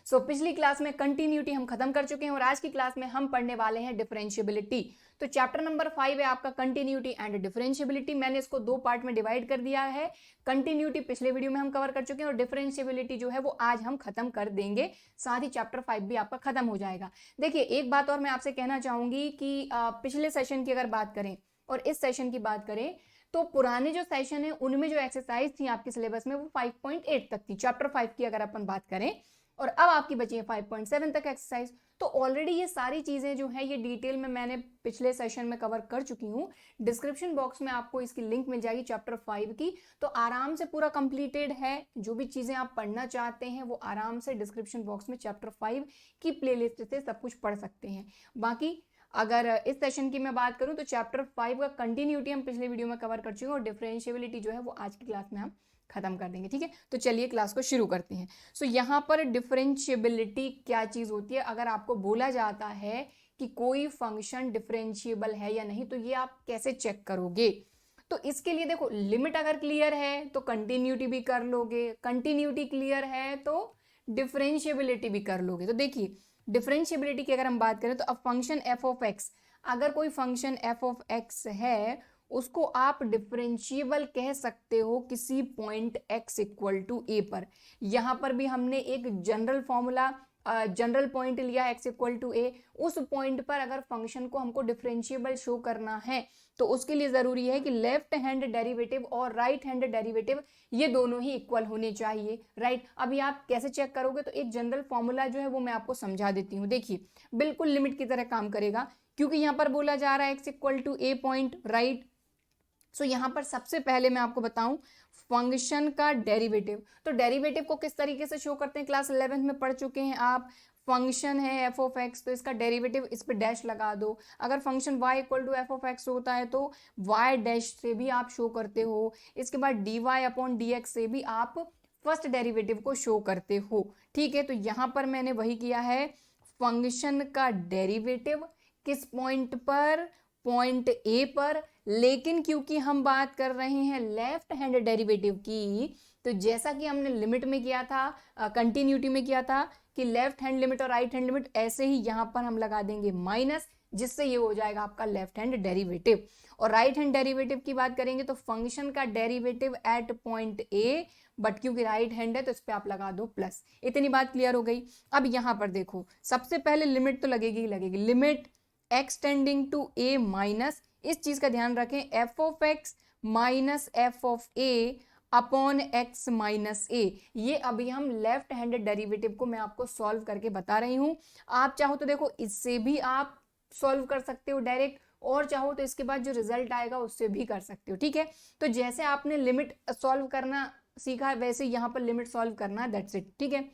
सो पिछली क्लास में कंटिन्यूटी हम खत्म कर चुके हैं और आज की क्लास में हम पढ़ने वाले हैं डिफरेंशिएबिलिटी। तो चैप्टर नंबर 5 है आपका कंटिन्यूटी एंड डिफरेंशिएबिलिटी। मैंने इसको दो पार्ट में डिवाइड कर दिया है। कंटिन्यूटी पिछले वीडियो में हम कवर कर चुके हैं और डिफरेंशिएबिलिटी जो है वो आज हम खत्म कर देंगे, साथ ही चैप्टर 5 भी आपका खत्म हो जाएगा। देखिए एक बात और मैं आपसे कहना चाहूंगी कि पिछले सेशन की अगर बात करें और इस सेशन की बात करें तो पुराने जो सेशन है उनमें जो एक्सरसाइज थी आपके सिलेबस में वो 5.8 तक थी, चैप्टर 5 की अगर अपन बात करें, और अब आपकी बची है 5.7 तक एक्सरसाइज। तो ऑलरेडी ये सारी चीजें जो है ये डिटेल में मैंने पिछले सेशन में कवर कर चुकी हूँ। डिस्क्रिप्शन बॉक्स में आपको इसकी लिंक मिल जाएगी चैप्टर 5 की, तो आराम से पूरा कंप्लीटेड है। जो भी चीजें आप पढ़ना चाहते हैं वो आराम से डिस्क्रिप्शन बॉक्स में चैप्टर 5 की प्लेलिस्ट से सब कुछ पढ़ सकते हैं। बाकी अगर इस सेशन की मैं बात करूं तो चैप्टर 5 का कंटिन्यूटी हम पिछले वीडियो में कवर कर चुके हैं और डिफरेंशिएबिलिटी जो है वो आज की क्लास में हम खत्म कर देंगे। ठीक है, तो चलिए क्लास को शुरू करते हैं। सो यहाँ पर डिफरेंशिएबिलिटी क्या चीज होती है, अगर आपको बोला जाता है कि कोई फंक्शन डिफरेंशिएबल है या नहीं तो ये आप कैसे चेक करोगे। तो इसके लिए देखो, लिमिट अगर क्लियर है तो कंटिन्यूटी भी कर लोगे, कंटिन्यूटी क्लियर है तो डिफरेंशिएबिलिटी भी कर लोगे। तो देखिए डिफरेंशिएबिलिटी की अगर हम बात करें तो अब फंक्शन एफ ऑफ एक्स, अगर कोई फंक्शन एफ ऑफ एक्स है उसको आप डिफरेंशिएबल कह सकते हो किसी पॉइंट x इक्वल टू ए पर। यहां पर भी हमने एक जनरल फॉर्मूला, जनरल पॉइंट लिया x इक्वल टू ए। उस पॉइंट पर अगर फंक्शन को हमको डिफरेंशिएबल शो करना है तो उसके लिए जरूरी है कि लेफ्ट हैंड डेरिवेटिव और राइट हैंड डेरिवेटिव ये दोनों ही इक्वल होने चाहिए, राइट। अभी आप कैसे चेक करोगे, तो एक जनरल फॉर्मूला जो है वो मैं आपको समझा देती हूँ। देखिए बिल्कुल लिमिट की तरह काम करेगा, क्योंकि यहाँ पर बोला जा रहा है x equal to A point, right. So यहाँ पर सबसे पहले मैं आपको बताऊं फंक्शन का डेरिवेटिव। तो डेरिवेटिव को किस तरीके से शो करते हैं, क्लास 11th में पढ़ चुके हैं आप। फंक्शन है एफ ऑफ एक्स तो इसका डेरिवेटिव इस पे डैश लगा दो। अगर function y equal to F of X होता है तो y डैश से भी आप शो करते हो। इसके बाद dy अपॉन डी एक्स से भी आप फर्स्ट डेरिवेटिव को शो करते हो। ठीक है, तो यहाँ पर मैंने वही किया है, फंक्शन का डेरिवेटिव किस पॉइंट पर, पॉइंट ए पर। लेकिन क्योंकि हम बात कर रहे हैं लेफ्ट हैंड डेरिवेटिव की, तो जैसा कि हमने लिमिट में किया था, कंटिन्यूटी में किया था कि लेफ्ट हैंड लिमिट और राइट हैंड लिमिट, ऐसे ही यहां पर हम लगा देंगे माइनस, जिससे ये हो जाएगा आपका लेफ्ट हैंड डेरिवेटिव। और राइट हैंड डेरिवेटिव की बात करेंगे तो फंक्शन का derivative eight point A, but क्योंकि राइट हैंड है तो इस पे आप लगा दो प्लस। इतनी बात क्लियर हो गई। अब यहां पर देखो, सबसे पहले लिमिट तो लगेगी ही लगेगी, limit x tending to a minus, इस चीज का ध्यान रखें, f of x minus F of a upon x minus a। ये अभी हम लेफ्ट हैंडेड डेरिवेटिव को मैं आपको सॉल्व करके बता रही हूं। आप चाहो तो देखो इससे भी आप सॉल्व कर सकते हो डायरेक्ट, और चाहो तो इसके बाद जो रिजल्ट आएगा उससे भी कर सकते हो। ठीक है, तो जैसे आपने लिमिट सॉल्व करना सीखा वैसे यहाँ पर लिमिट सॉल्व करना, दैट्स इट। ठीक है,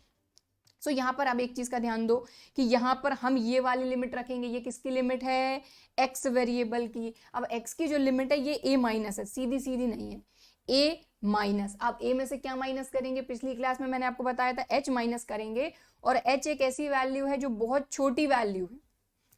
सो यहाँ पर अब एक चीज का ध्यान दो कि यहाँ पर हम ये वाली लिमिट रखेंगे। ये किसकी लिमिट है, x वेरिएबल की। अब x की जो लिमिट है ये a माइनस है, सीधी सीधी नहीं है, a माइनस। अब a में से क्या माइनस करेंगे, पिछली क्लास में मैंने आपको बताया था h माइनस करेंगे, और h एक ऐसी वैल्यू है जो बहुत छोटी वैल्यू है,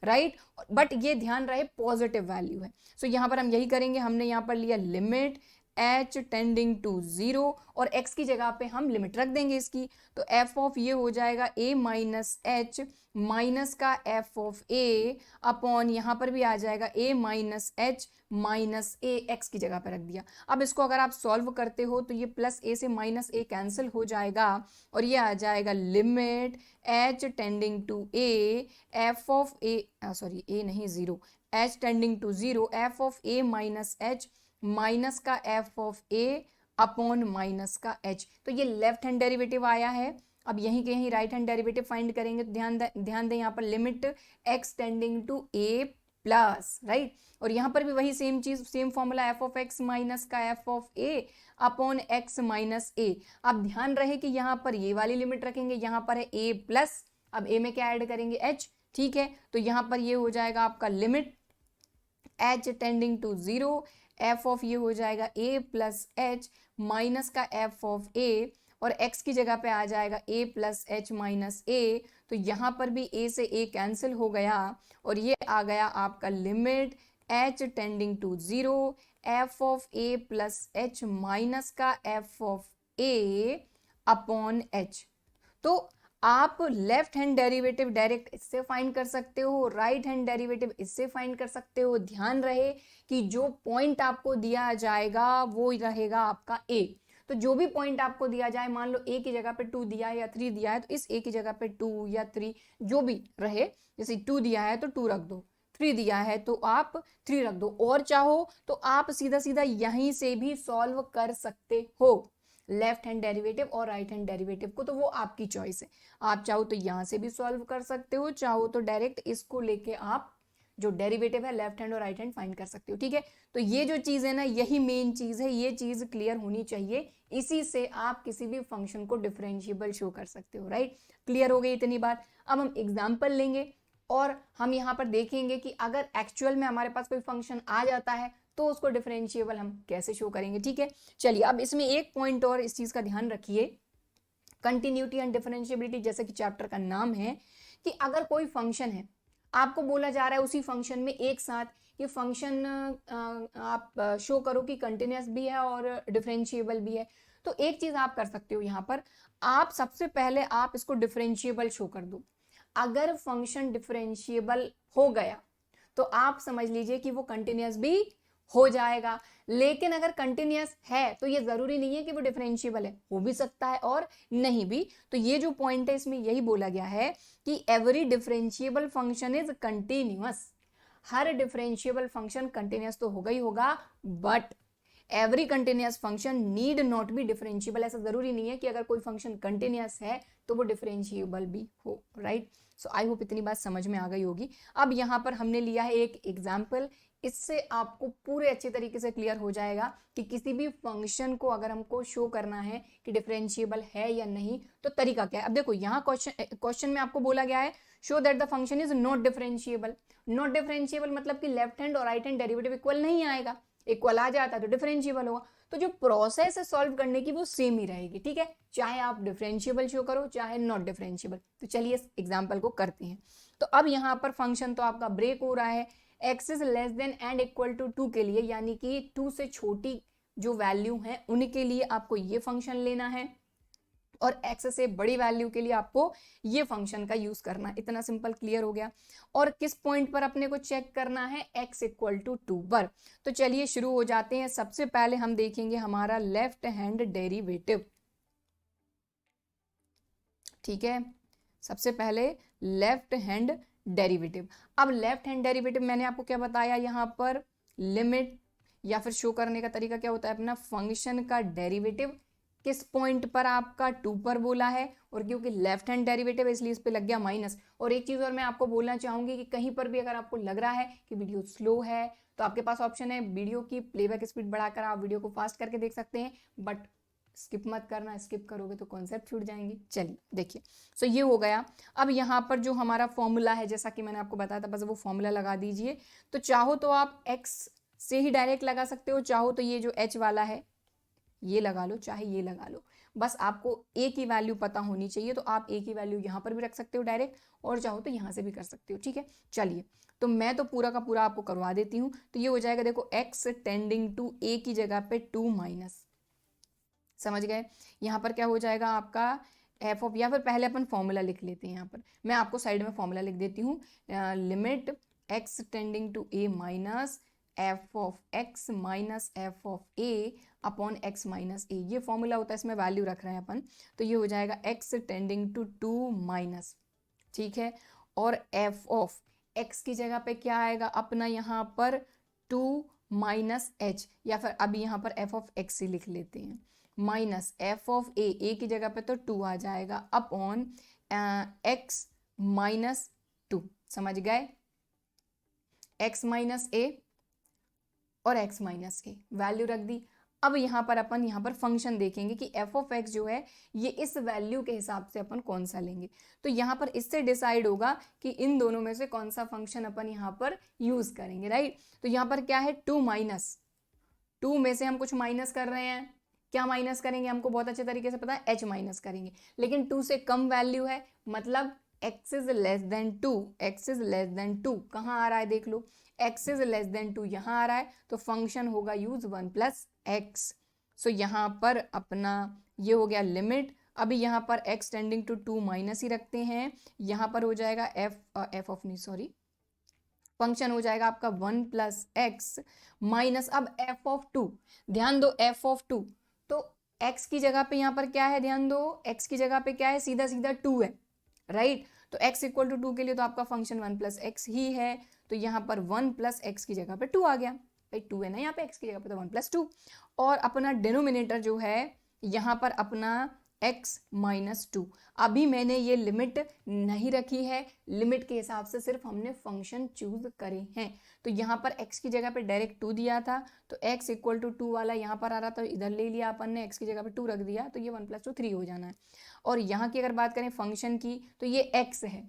राइट, बट ये ध्यान रहे पॉजिटिव वैल्यू है। सो यहाँ पर हम यही करेंगे, हमने यहाँ पर लिया लिमिट h टेंडिंग टू 0 और x की जगह पे हम लिमिट रख देंगे इसकी, तो f ऑफ ये हो जाएगा a माइनस एच माइनस का f ऑफ a अपॉन यहाँ पर भी आ जाएगा a minus H minus a, x की जगह पर रख दिया। अब इसको अगर आप सॉल्व करते हो तो ये प्लस a से माइनस a कैंसिल हो जाएगा और ये आ जाएगा limit h tending to a f of a, sorry a नहीं 0, h tending to 0 f of a minus h minus का f of a upon minus का h। तो ये लेफ्ट हैंड डेरिवेटिव आया है। अब यहीं के यहीं राइट हैंड डेरिवेटिव फाइंड करेंगे, तो ध्यान दें यहाँ पर limit x tending to a plus, right, और यहाँ पर भी वही सेम चीज, same formula f of x minus का f of a upon x minus a। अब ध्यान रहे कि यहाँ पर ये वाली लिमिट रखेंगे, यहाँ पर है a प्लस, अब a में क्या ऐड करेंगे h। ठीक है, तो यहाँ पर ये हो जाएगा आपका limit h tending to 0 f of ये हो जाएगा a प्लस h माइनस का f ऑफ a, और x की जगह पे आ जाएगा a plus h minus a। तो यहाँ पर भी a से a कैंसिल हो गया और ये आ गया आपका limit h tending to 0 f of a plus h minus का f of a upon h। तो आप लेफ्ट हैंड डेरिवेटिव डायरेक्ट इससे फाइंड कर सकते हो, राइट हैंड डेरिवेटिव इससे फाइंड कर सकते हो। ध्यान रहे कि जो पॉइंट आपको दिया जाएगा वो रहेगा आपका ए। तो जो भी पॉइंट आपको दिया जाए, मान लो ए की जगह पे 2 दिया है या 3 दिया है, तो इस ए की जगह पे 2 या 3 जो भी रहे, जैसे 2 दिया है तो 2 रख दो, 3 दिया है तो आप 3 रख दो, और चाहो तो आप सीधा सीधा यहीं से भी सॉल्व कर सकते हो लेफ्ट हैंड डेरिवेटिव और राइट हैंड डेरिवेटिव को। तो वो आपकी चॉइस है, आप चाहो तो यहां से भी सॉल्व कर सकते हो, चाहो तो डायरेक्ट इसको लेके आप जो डेरिवेटिव है लेफ्ट हैंड और राइट हैंड फाइंड कर सकते हो। ठीक है, तो ये जो चीज है ना, यही मेन चीज है, ये चीज क्लियर होनी चाहिए, इसी से आप किसी भी फंक्शन को डिफरेंशिएबल शो कर सकते हो। राइट, क्लियर हो गई इतनी बात। अब हम एग्जाम्पल लेंगे और हम यहाँ पर देखेंगे कि अगर एक्चुअल में हमारे पास कोई फंक्शन आ जाता है तो उसको डिफरेंशिएबल हम कैसे शो करेंगे। ठीक है, चलिए अब इसमें एक पॉइंट और इस चीज का ध्यान रखिए, कंटिन्यूटी एंड डिफरेंशिएबिलिटी जैसे कि चैप्टर का नाम है, कि अगर कोई फंक्शन है, आपको बोला जा रहा है उसी फंक्शन में एक साथ ये फंक्शन आप शो करो कि कंटिन्यूअस भी है और डिफरेंशिएबल भी है, तो एक चीज आप कर सकते हो यहाँ पर, आप सबसे पहले आप इसको डिफरेंशिएबल शो कर दो। अगर फंक्शन डिफरेंशिएबल हो गया तो आप समझ लीजिए कि वो कंटिन्यूअस भी हो जाएगा। लेकिन अगर कंटिन्यूअस है तो ये जरूरी नहीं है कि वो डिफरेंशिएबल है, हो भी सकता है और नहीं भी। तो ये जो पॉइंट है इसमें यही बोला गया है कि every differentiable function is continuous. Her differentiable function continuous तो होगा ही होगा, but every continuous function need not be differentiable. ऐसा जरूरी नहीं है कि अगर कोई फंक्शन कंटिन्यूअस है तो वो डिफरेंशिएबल भी हो। राइट, सो आई होप इतनी बात समझ में आ गई होगी। अब यहाँ पर हमने लिया है एक एग्जाम्पल, इससे आपको पूरे अच्छे तरीके से क्लियर हो जाएगा कि किसी भी फंक्शन को अगर हमको शो करना है कि डिफरेंशिएबल है या नहीं तो तरीका क्या है। अब देखो यहाँ क्वेश्चन में आपको बोला गया है show that the function is not differentiable. Not differentiable मतलब कि लेफ्ट हैंड और राइट हैंड डेरिवेटिव इक्वल नहीं आएगा, इक्वल आ जाता है तो डिफरेंशिएबल होगा। तो जो प्रोसेस है सॉल्व करने की वो सेम ही रहेगी। ठीक है, चाहे आप डिफरेंशिएबल शो करो चाहे नॉट डिफरेंशिएबल। तो चलिए इस एग्जांपल को करते हैं। तो अब यहाँ पर फंक्शन तो आपका ब्रेक हो रहा है x is less than and equal to 2 के लिए, यानी कि 2 से छोटी जो वैल्यू है उनके लिए आपको ये फंक्शन लेना है, और x से बड़ी वैल्यू के लिए आपको ये फंक्शन का यूज करना है। इतना सिंपल, क्लियर हो गया। और किस पॉइंट पर अपने को चेक करना है, x इक्वल टू 2 पर। तो चलिए शुरू हो जाते हैं। सबसे पहले हम देखेंगे हमारा लेफ्ट हैंड डेरिवेटिव। ठीक है, सबसे पहले लेफ्ट हैंड डेरिवेटिव। अब लेफ्ट हैंड डेरिवेटिव मैंने आपको क्या बताया, यहाँ पर लिमिट या फिर शो करने का तरीका क्या होता है, अपना फंक्शन का डेरिवेटिव किस पॉइंट पर आपका 2 पर बोला है, और क्योंकि लेफ्ट हैंड डेरिवेटिव है इसलिए इस पे लग गया माइनस। और एक चीज और मैं आपको बोलना चाहूंगी कि कहीं पर भी अगर आपको लग रहा है कि वीडियो स्लो है तो आपके पास ऑप्शन है वीडियो की प्लेबैक स्पीड बढ़ाकर आप वीडियो को फास्ट करके देख सकते हैं, बट स्किप मत करना, स्किप करोगे तो कॉन्सेप्ट छूट जाएंगे। चलिए देखिए, सो ये हो गया। अब यहाँ पर जो हमारा फॉर्मूला है, जैसा कि मैंने आपको बताया था, बस वो फॉर्मूला लगा दीजिए। तो चाहो तो आप x से ही डायरेक्ट लगा सकते हो, चाहो तो ये जो h वाला है ये लगा लो, चाहे ये लगा लो, बस आपको a की वैल्यू पता होनी चाहिए। तो आप a की वैल्यू यहाँ पर भी रख सकते हो डायरेक्ट, और चाहो तो यहाँ से भी कर सकते हो। ठीक है, चलिए तो मैं तो पूरा का पूरा आपको करवा देती हूँ। तो ये हो जाएगा, देखो x टेंडिंग टू a की जगह पे 2 माइनस, समझ गए। यहाँ पर क्या हो जाएगा आपका एफ ऑफ, या फिर पहले अपन फॉर्मूला लिख लेते हैं। यहाँ पर मैं आपको साइड में फॉर्मूला लिख देती हूँ, limit x tending to a minus F of x minus F of a upon x minus a। ये फॉर्मूला होता है, इसमें वैल्यू रख रहे हैं अपन। तो ये हो जाएगा x टेंडिंग टू 2 माइनस, ठीक है, और एफ ऑफ x की जगह पे क्या आएगा अपना यहाँ पर 2 माइनस h, या फिर अभी यहाँ पर एफ ऑफ x ही लिख लेते हैं, माइनस एफ ऑफ a की जगह पे तो 2 आ जाएगा अपॉन x माइनस 2। समझ गए, x माइनस a और x माइनस a वैल्यू रख दी। अब यहाँ पर अपन यहाँ पर फंक्शन देखेंगे कि एफ ऑफ एक्स जो है ये इस वैल्यू के हिसाब से अपन कौन सा लेंगे। तो यहाँ पर इससे डिसाइड होगा कि इन दोनों में से कौन सा फंक्शन अपन यहाँ पर यूज करेंगे। राइट, तो यहाँ पर क्या है 2 माइनस 2 में से हम कुछ माइनस कर रहे हैं, क्या माइनस करेंगे हमको बहुत अच्छे तरीके से पता है, h माइनस करेंगे। लेकिन 2 से कम वैल्यू है, मतलब x is less then 2, x is less then 2 कहाँ आ रहा है देख लो, x इज लेस देन 2 यहाँ आ रहा है, तो फंक्शन होगा यूज 1 प्लस एक्स। सो यहाँ पर अपना ये हो गया लिमिट अभी यहाँ पर x टेंडिंग टू 2 माइनस ही रखते हैं, यहाँ पर हो जाएगा f ऑफ नहीं सॉरी फंक्शन हो जाएगा आपका 1 प्लस एक्स माइनस अब f ऑफ 2, ध्यान दो f ऑफ 2, तो x की जगह पे यहाँ पर क्या है, ध्यान दो x की जगह पे क्या है, सीधा सीधा 2 है, राइट। तो x इक्वल टू 2 के लिए तो आपका फंक्शन 1 प्लस एक्स ही है, तो यहाँ पर 1 प्लस एक्स की जगह पे 2 आ गया, भाई 2 है ना यहाँ पे x की जगह पे, तो 1 प्लस 2, और अपना डिनोमिनेटर जो है यहाँ पर अपना x माइनस 2। अभी मैंने ये लिमिट नहीं रखी है, लिमिट के हिसाब से सिर्फ हमने फंक्शन चूज करे हैं, तो यहाँ पर x की जगह पे डायरेक्ट 2 दिया था, तो x इक्वल टू 2 वाला यहाँ पर आ रहा था, तो इधर ले लिया अपन ने, x की जगह पे 2 रख दिया, तो ये 1 प्लस 2 3 हो जाना है। और यहाँ की अगर बात करें फंक्शन की, तो ये x है,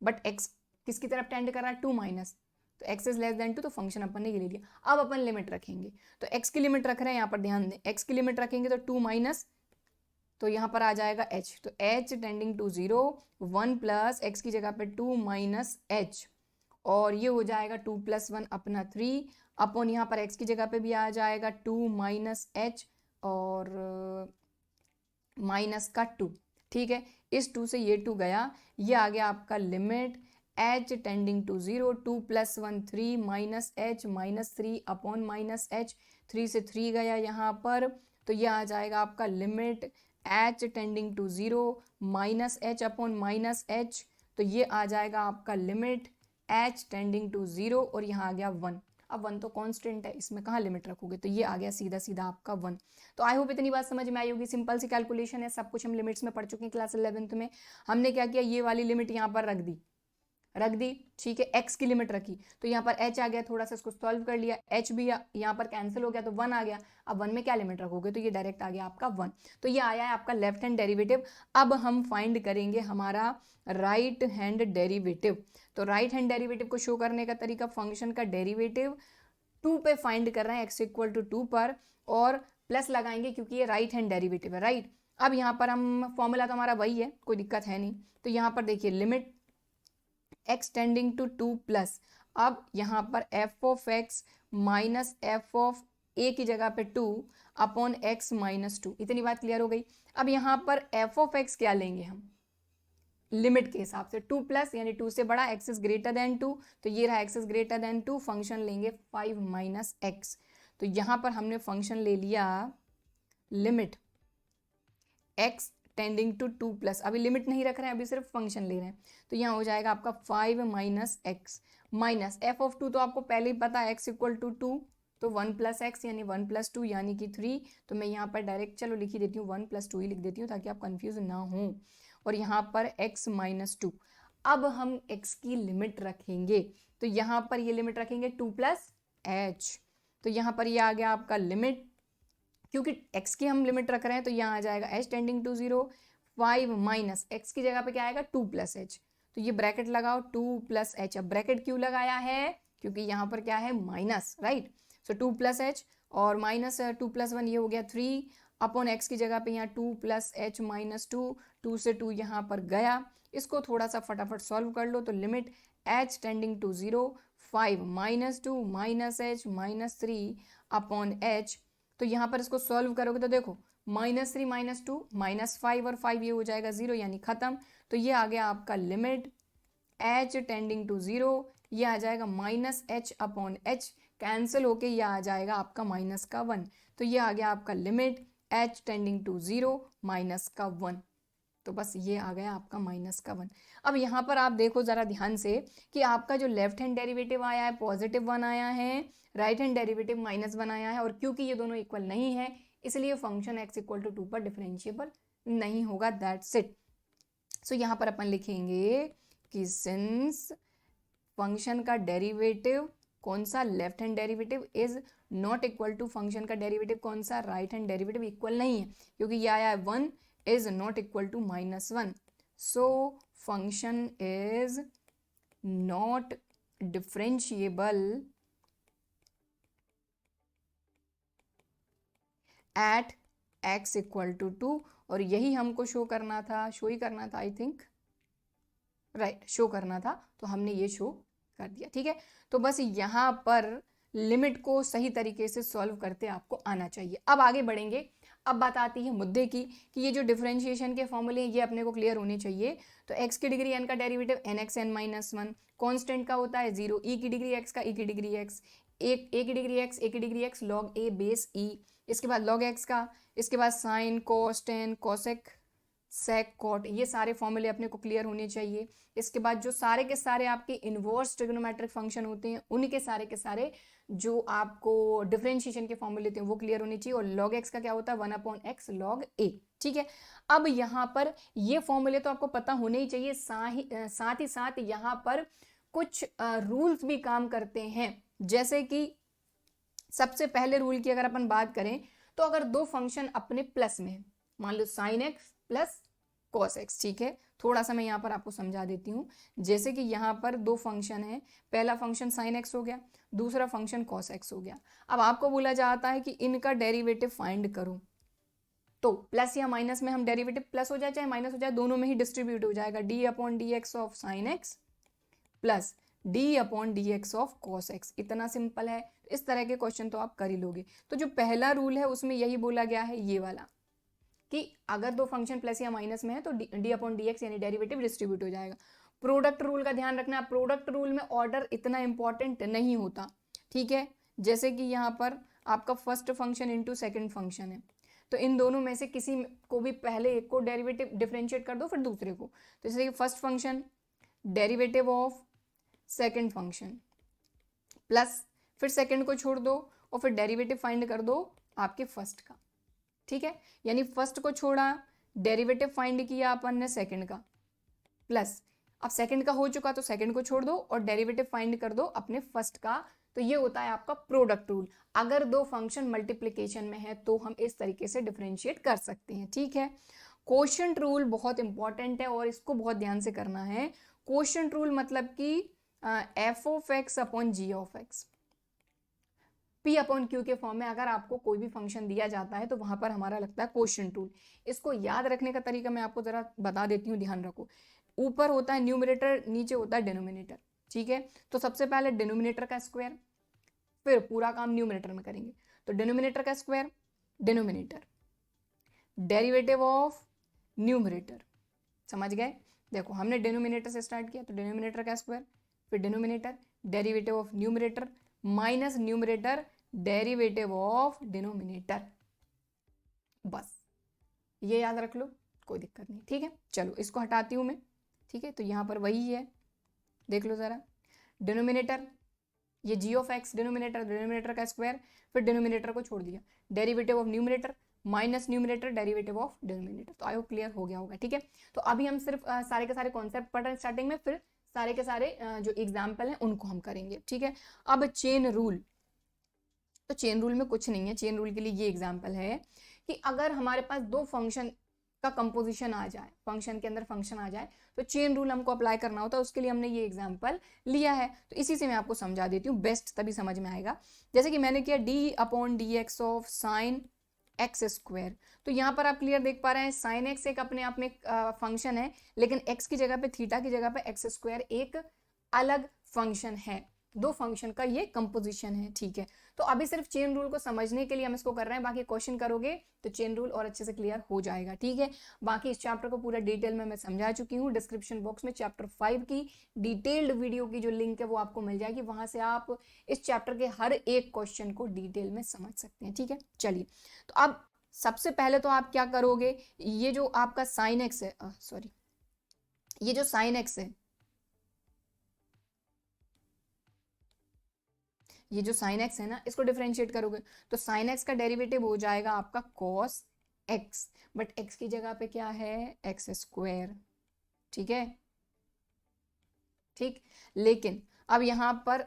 बट x किसकी तरफ टेंड कर रहा है, 2 माइनस, तो x इज लेस देन 2, तो फंक्शन अपन ने ये ले लिया। अब अपन लिमिट रखेंगे, तो x की लिमिट रख रहे हैं, यहाँ पर ध्यान दें, x की लिमिट रखेंगे तो 2 माइनस, तो यहाँ पर आ जाएगा h, तो h टेंडिंग टू 0, 1 प्लस x की जगह पे 2 माइनस h, और ये हो जाएगा 2 प्लस 1 अपना 3 अपॉन यहाँ पर x की जगह पे भी आ जाएगा 2 माइनस h और माइनस का 2, ठीक है। इस 2 से ये 2 गया, ये आ गया आपका limit h tending to 0, 2 plus 1 3 minus h minus 3 upon minus h, 3 से 3 गया यहाँ पर, तो ये आ जाएगा आपका limit h tending to 0 minus h upon minus h, तो ये आ जाएगा आपका लिमिट h टेंडिंग टू 0, और यहाँ आ गया 1। अब 1 तो कांस्टेंट है, इसमें कहाँ लिमिट रखोगे, तो ये आ गया सीधा सीधा आपका 1। तो आई होप इतनी बात समझ में आई होगी, सिंपल सी कैलकुलेशन है, सब कुछ हम लिमिट्स में पढ़ चुके हैं क्लास 11th में। हमने क्या किया, ये वाली लिमिट यहाँ पर रख दी, ठीक है, x की लिमिट रखी, तो यहाँ पर h आ गया, थोड़ा सा इसको सॉल्व कर लिया, h भी यहाँ पर कैंसिल हो गया, तो 1 आ गया। अब 1 में क्या लिमिट रखोगे, तो ये डायरेक्ट आ गया आपका 1, तो ये आया है आपका लेफ्ट हैंड डेरिवेटिव। अब हम फाइंड करेंगे हमारा राइट हैंड डेरिवेटिव। तो राइट हैंड डेरिवेटिव को शो करने का तरीका, फंक्शन का डेरिवेटिव 2 पे फाइंड कर रहे हैं, x इक्वल टू 2 पर, और प्लस लगाएंगे क्योंकि ये राइट हैंड डेरिवेटिव है, राइट। अब यहाँ पर हम फॉर्मूला तो हमारा वही है, कोई दिक्कत है नहीं, तो यहाँ पर देखिए limit x tending to 2 plus, अब यहाँ पर f of x minus f of a की जगह पे 2 अपॉन x माइनस 2, इतनी बात क्लियर हो गई। अब यहाँ पर f ऑफ x क्या लेंगे हम, लिमिट के हिसाब से 2 प्लस यानी 2 से बड़ा, x इज ग्रेटर देन 2, तो ये रहा x is greater than 2, function लेंगे 5 माइनस x, तो यहाँ पर हमने फंक्शन ले लिया limit x tending to 2 plus, अभी लिमिट नहीं रख रहे हैं, अभी सिर्फ फंक्शन ले रहे हैं, तो यहाँ हो जाएगा आपका 5 minus x minus f of 2, तो आपको पहले ही पता है x इक्वल टू 2, तो 1 प्लस एक्स यानी 1 प्लस 2 यानी कि 3, तो मैं यहाँ पर डायरेक्ट चलो लिख ही देती हूँ, 1 प्लस 2 ही लिख देती हूँ ताकि आप कंफ्यूज ना हो, और यहाँ पर x माइनस 2। अब हम x की लिमिट रखेंगे, तो यहाँ पर ये लिमिट रखेंगे 2 प्लस h, तो यहाँ पर ये आ गया आपका लिमिट, क्योंकि x की हम लिमिट रख रहे हैं तो यहाँ आ जाएगा h tending to 0, 5 minus x की जगह पे क्या आएगा 2 प्लस h, तो ये ब्रैकेट लगाओ 2 प्लस h। अब ब्रैकेट क्यों लगाया है, क्योंकि यहाँ पर क्या है माइनस, राइट, सो 2 प्लस h और माइनस 2 प्लस 1 ये हो गया 3 अपॉन x की जगह पे यहाँ 2 प्लस h माइनस 2, 2 से 2 यहाँ पर गया, इसको थोड़ा सा फटाफट सॉल्व कर लो, तो limit h tending to 0, 5 minus 2 minus h minus 3 upon h, तो यहाँ पर इसको सॉल्व करोगे तो देखो माइनस 3 माइनस 2 माइनस 5 और 5 ये हो जाएगा 0 यानी खत्म, तो ये आ गया आपका लिमिट h टेंडिंग टू 0, ये आ जाएगा minus h upon h, cancel होके ये आ जाएगा आपका माइनस का 1, तो ये आ गया आपका limit h tending to 0 minus का 1, तो बस ये आ गया आपका माइनस का 1। अब यहाँ पर आप देखो जरा ध्यान से कि आपका जो लेफ्ट हैंड डेरिवेटिव आया है पॉजिटिव 1 आया है, राइट हैंड डेरिवेटिव माइनस 1 आया है, और क्योंकि ये दोनों इक्वल नहीं है इसलिए फंक्शन x इक्वल टू 2 पर डिफरेंशिएबल नहीं होगा, दैट्स इट। सो यहाँ पर अपन लिखेंगे कि सिंस फंक्शन का डेरिवेटिव कौन सा, left hand derivative is not equal to function का डेरिवेटिव कौन सा, राइट हैंड डेरिवेटिव इक्वल नहीं है, क्योंकि ये आया है 1 is not equal to minus 1, so function is not differentiable at x equal to 2, और यही हमको शो करना था, शो ही करना था आई थिंक, राइट, शो करना था, तो हमने ये शो कर दिया, ठीक है। तो बस यहाँ पर लिमिट को सही तरीके से सॉल्व करते आपको आना चाहिए। अब आगे बढ़ेंगे, अब बात आती है मुद्दे की कि ये जो डिफरेंशिएशन के फॉर्मूले हैं ये अपने को क्लियर होने चाहिए। तो x की डिग्री n का derivative nx n minus one, constant का होता है 0, e की डिग्री x का e की डिग्री x, a की डिग्री x, a की degree x log a base e, इसके बाद log x का, इसके बाद sign cos tan cosec sec cot, ये सारे फॉर्मूले अपने को क्लियर होने चाहिए। इसके बाद जो सारे के सारे आपके इनवर्स ट्रिग्नोमेट्रिक फंक्शन होते हैं उनके सारे के सारे जो आपको डिफरेंशिएशन के फॉर्मूले होते हैं वो क्लियर होने चाहिए। और log x का क्या होता है 1/x log a। ठीक है, अब यहाँ पर ये फॉर्मूले तो आपको पता होने ही चाहिए, साथ ही साथ यहाँ पर कुछ रूल्स भी काम करते हैं। जैसे कि सबसे पहले रूल की अगर अपन बात करें तो अगर दो फंक्शन अपने प्लस में है, मान लो sin x plus cos x, ठीक है, थोड़ा सा मैं यहाँ पर आपको समझा देती हूँ। जैसे कि यहाँ पर दो फंक्शन है, पहला फंक्शन sin x हो गया, दूसरा फंक्शन cos x हो गया। अब आपको बोला जाता है कि इनका डेरिवेटिव फाइंड करो, तो प्लस या माइनस में हम डेरिवेटिव प्लस हो जाए चाहे माइनस हो जाए दोनों में ही डिस्ट्रीब्यूट हो जाएगा, d/dx of sin x plus d/dx of cos x। इतना सिंपल है, इस तरह के क्वेश्चन तो आप कर ही लोगे। तो जो पहला रूल है उसमें यही बोला गया है, ये वाला, कि अगर दो फंक्शन प्लस या माइनस में है तो d/dx यानी डेरिवेटिव डिस्ट्रीब्यूट हो जाएगा। प्रोडक्ट रूल का ध्यान रखना, प्रोडक्ट रूल में ऑर्डर इतना इंपॉर्टेंट नहीं होता। ठीक है, जैसे कि यहाँ पर आपका first function into second function है, तो इन दोनों में से किसी को भी पहले एक को डेरिवेटिव डिफरेंशिएट कर दो फिर दूसरे को। तो जैसे कि first function derivative of second function plus फिर सेकेंड को छोड़ दो और फिर डेरिवेटिव फाइंड कर दो आपके फर्स्ट का। ठीक है, यानी फर्स्ट को छोड़ा, डेरिवेटिव फाइंड किया अपन ने सेकंड का, प्लस अब सेकंड का हो चुका तो सेकंड को छोड़ दो और डेरिवेटिव फाइंड कर दो अपने फर्स्ट का। तो ये होता है आपका प्रोडक्ट रूल। अगर दो फंक्शन मल्टीप्लिकेशन में है तो हम इस तरीके से डिफरेंशिएट कर सकते हैं। ठीक है, कोशेंट रूल बहुत इंपॉर्टेंट है और इसको बहुत ध्यान से करना है। कोशेंट रूल मतलब कि F of X upon G of X, P upon Q के फॉर्म में अगर आपको कोई भी फंक्शन दिया जाता है तो वहां पर हमारा लगता है कोशेंट रूल। इसको याद रखने का तरीका मैं आपको जरा बता देती हूँ, ध्यान रखो। ऊपर होता है न्यूमरेटर, नीचे होता है डिनोमिनेटर। ठीक है, तो सबसे पहले डिनोमिनेटर का स्क्वायर, फिर पूरा काम न्यूमरेटर में करेंगे। तो डिनोमिनेटर का square, denominator, derivative of numerator, समझ गए। देखो हमने डिनोमिनेटर से स्टार्ट किया तो डिनोमिनेटर का स्क्वायर, फिर denominator derivative of numerator minus numerator derivative of denominator, बस ये याद रख लो, कोई दिक्कत नहीं। ठीक है, चलो इसको हटाती हूं मैं। ठीक है, तो यहां पर वही है, देख लो जरा, डिनोमिनेटर ये जी ऑफ एक्स, डिनोमिनेटर का स्क्वायर, फिर डिनोमिनेटर को छोड़ दिया, derivative of numerator minus numerator derivative of denominator. तो आई होप क्लियर हो गया होगा। ठीक है, तो अभी हम सिर्फ सारे के सारे कॉन्सेप्ट पढ़ रहे हैं स्टार्टिंग में, फिर सारे के सारे जो एग्जाम्पल हैं उनको हम करेंगे। ठीक है, अब चेन रूल, तो चेन रूल में कुछ नहीं है। चेन रूल के लिए ये एग्जाम्पल है कि अगर हमारे पास दो फंक्शन का कंपोजिशन आ जाए, फंक्शन के अंदर फंक्शन आ जाए, तो चेन रूल हमको अप्लाई करना होता है। उसके लिए हमने ये एग्जाम्पल लिया है, तो इसी से मैं आपको समझा देती हूँ, बेस्ट तभी समझ में आएगा। जैसे कि मैंने किया d/dx of sine x square, तो यहाँ पर आप क्लियर देख पा रहे हैं साइन एक्स एक अपने आप में फंक्शन है, लेकिन एक्स की जगह पे, थीटा की जगह पे एक्स स्क्वायर एक अलग फंक्शन है। दो फंक्शन का ये कंपोजिशन है। ठीक है, तो अभी सिर्फ चेन रूल को समझने के लिए हम इसको कर रहे हैं, बाकी क्वेश्चन करोगे तो चेन रूल और अच्छे से क्लियर हो जाएगा। ठीक है, बाकी इस चैप्टर को पूरा डिटेल में मैं समझा चुकी हूँ। डिस्क्रिप्शन बॉक्स में चैप्टर 5 की डिटेल्ड वीडियो की जो लिंक है वो आपको मिल जाएगी, वहां से आप इस चैप्टर के हर एक क्वेश्चन को डिटेल में समझ सकते हैं। ठीक है, चलिए, तो अब सबसे पहले तो आप क्या करोगे, ये जो आपका साइन एक्स है, सॉरी, ये जो साइन एक्स है, ये जो साइन एक्स है ना, इसको डिफरेंशिएट करोगे तो साइन एक्स का डेरिवेटिव हो जाएगा आपका कॉस एक्स, बट एक्स की जगह पे क्या है, एक्स स्क्वायर। ठीक है, ठीक, लेकिन अब यहां पर